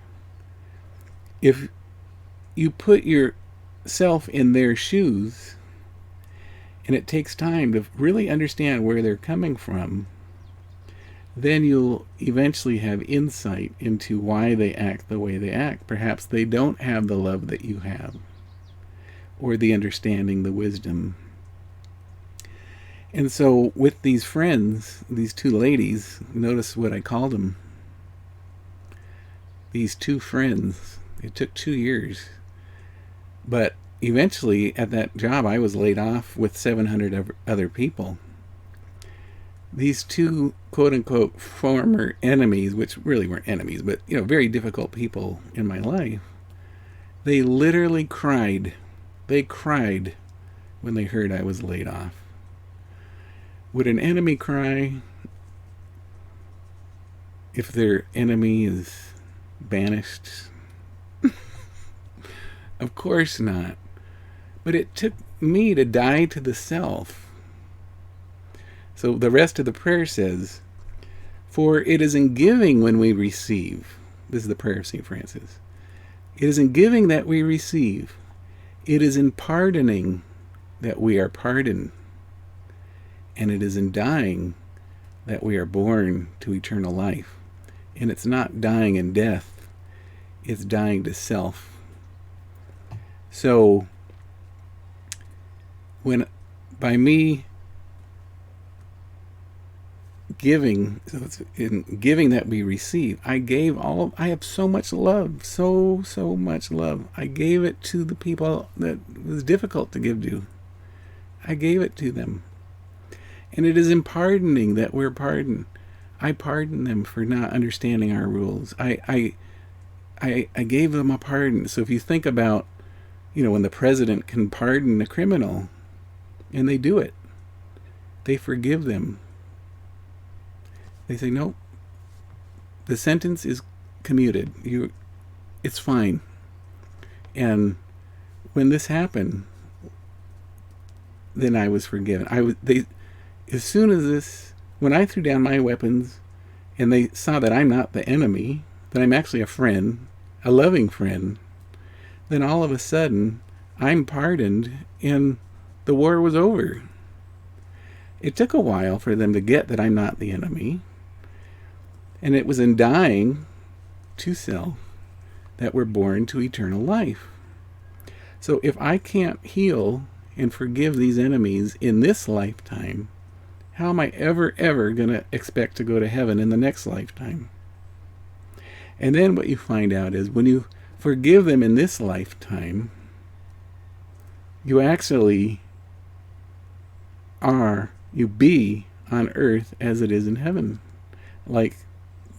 if you put yourself in their shoes, and it takes time to really understand where they're coming from, then you'll eventually have insight into why they act the way they act. Perhaps they don't have the love that you have, or the understanding, the wisdom. And so with these friends, these two ladies, notice what I called them. These two friends, it took 2 years. But eventually at that job, I was laid off with 700 other people. These two quote-unquote former enemies, which really weren't enemies, but very difficult people in my life, they literally cried. They cried when they heard I was laid off. Would an enemy cry if their enemy is banished? Of course not. But it took me to die to the self. So the rest of the prayer says, for it is in giving when we receive. This is the prayer of St. Francis. It is in giving that we receive. It is in pardoning that we are pardoned. And it is in dying that we are born to eternal life. And it's not dying in death. It's dying to self. So, when by me giving, so it's in giving that we receive, I have so much love, so much love. I gave it to the people that was difficult to give to. I gave it to them. And it is in pardoning that we're pardoned. I pardon them for not understanding our rules. I gave them a pardon. So if you think about, when the president can pardon a criminal, and they do it, they forgive them. They say, no, the sentence is commuted. It's fine. And when this happened, then I was forgiven. As soon as when I threw down my weapons, and they saw that I'm not the enemy, that I'm actually a friend, a loving friend, then all of a sudden I'm pardoned and the war was over. It took a while for them to get that I'm not the enemy. And it was in dying to self that we're born to eternal life. So if I can't heal and forgive these enemies in this lifetime, how am I ever going to expect to go to heaven in the next lifetime? And then what you find out is when you forgive them in this lifetime, you actually you be on earth as it is in heaven. Like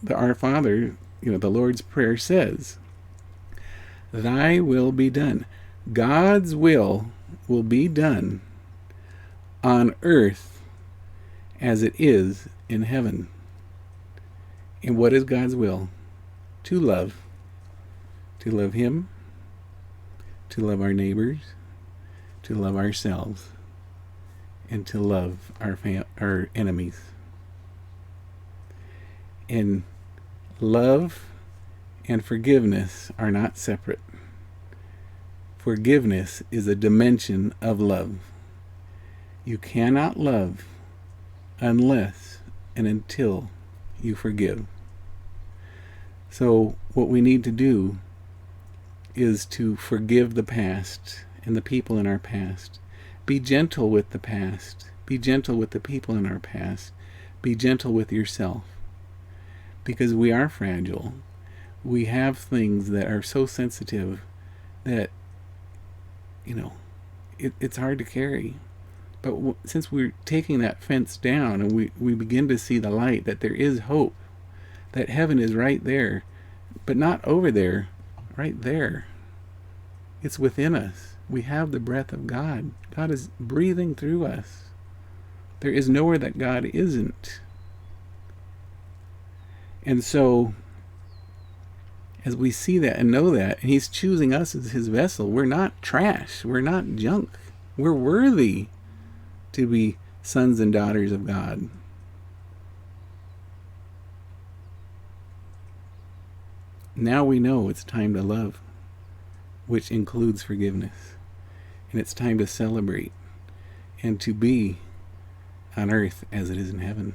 the Our Father, the Lord's Prayer says, Thy will be done. God's will be done on earth as it is in heaven. And what is God's will? To love Him, to love our neighbors, to love ourselves, and to love our enemies. And love and forgiveness are not separate. Forgiveness is a dimension of love. You cannot love unless and until you forgive. So what we need to do is to forgive the past and the people in our past. Be gentle with the past. Be gentle with the people in our past. Be gentle with yourself. Because we are fragile. We have things that are so sensitive that, it's hard to carry. But since we're taking that fence down and we begin to see the light, that there is hope, that heaven is right there, but not over there, right there. It's within us. We have the breath of God. God is breathing through us. There is nowhere that God isn't. And so, as we see that and know that, and He's choosing us as His vessel, we're not trash. We're not junk. We're worthy to be sons and daughters of God. Now we know it's time to love, which includes forgiveness. And it's time to celebrate and to be on earth as it is in heaven.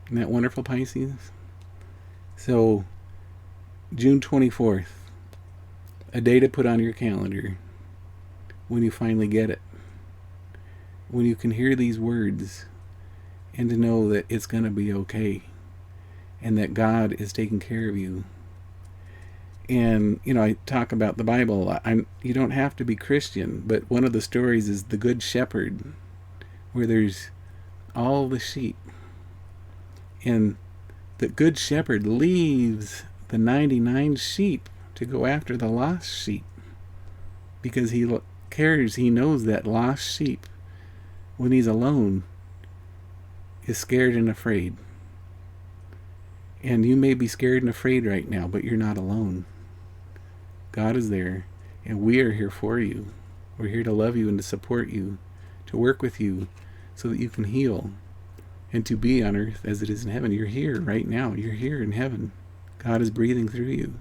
Isn't that wonderful, Pisces? So, June 24th, a day to put on your calendar when you finally get it. When you can hear these words and to know that it's going to be okay and that God is taking care of you. And, I talk about the Bible a lot. You don't have to be Christian, but one of the stories is the Good Shepherd, where there's all the sheep. And the Good Shepherd leaves the 99 sheep to go after the lost sheep because he cares. He knows that lost sheep, when he's alone, is scared and afraid. And you may be scared and afraid right now, but you're not alone. God is there, and we are here for you. We're here to love you and to support you, to work with you so that you can heal and to be on earth as it is in heaven. You're here right now. You're here in heaven. God is breathing through you.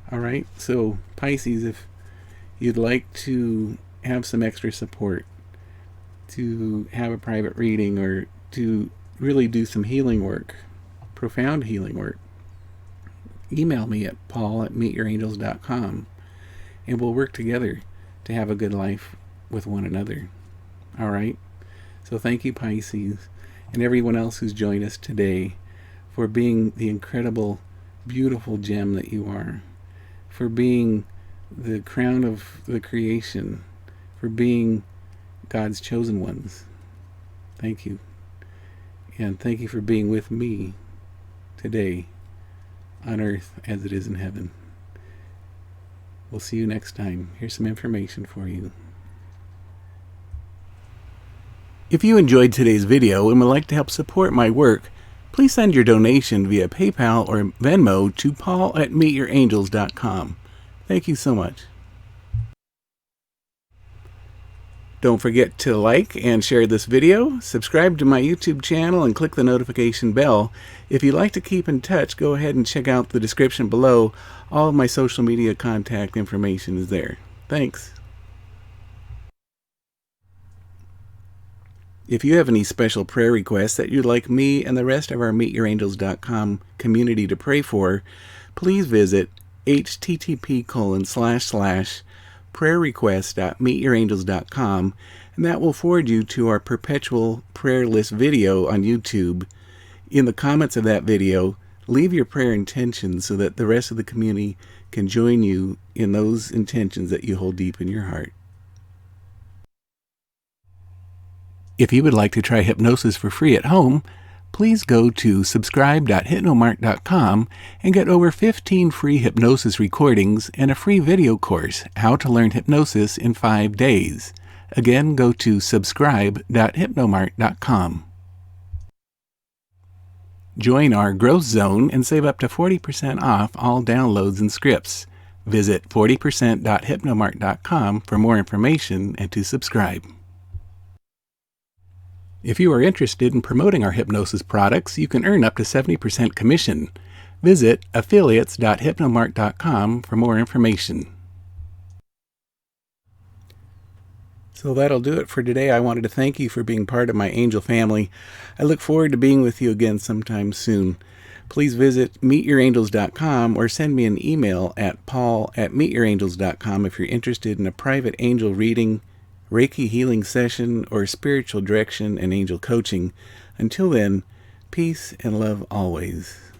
All right, so Pisces, if you'd like to have some extra support, to have a private reading, or to really do some healing work, profound healing work, email me at paul@meetyourangels.com, and we'll work together to have a good life with one another. All right? So thank you, Pisces, and everyone else who's joined us today, for being the incredible, beautiful gem that you are, for being the crown of the creation, for being God's chosen ones. Thank you. And thank you for being with me today on earth as it is in heaven. We'll see you next time. Here's some information for you. If you enjoyed today's video and would like to help support my work, please send your donation via PayPal or Venmo to paul@meetyourangels.com. Thank you so much. Don't forget to like and share this video, subscribe to my YouTube channel, and click the notification bell. If you'd like to keep in touch, go ahead and check out the description below. All of my social media contact information is there. Thanks. If you have any special prayer requests that you'd like me and the rest of our meetyourangels.com community to pray for, please visit http:// prayerrequest.meetyourangels.com, and that will forward you to our perpetual prayer list video on YouTube. In the comments of that video, leave your prayer intentions so that the rest of the community can join you in those intentions that you hold deep in your heart. If you would like to try hypnosis for free at home, please go to subscribe.hypnomark.com and get over 15 free hypnosis recordings and a free video course, How to Learn Hypnosis in 5 Days. Again, go to subscribe.hypnomark.com. Join our Growth Zone and save up to 40% off all downloads and scripts. Visit 40%.hypnomark.com for more information and to subscribe. If you are interested in promoting our hypnosis products, you can earn up to 70% commission. Visit affiliates.hypnomark.com for more information. So that'll do it for today. I wanted to thank you for being part of my angel family. I look forward to being with you again sometime soon. Please visit meetyourangels.com or send me an email at paul@meetyourangels.com if you're interested in a private angel reading, Reiki healing session, or spiritual direction and angel coaching. Until then, peace and love always.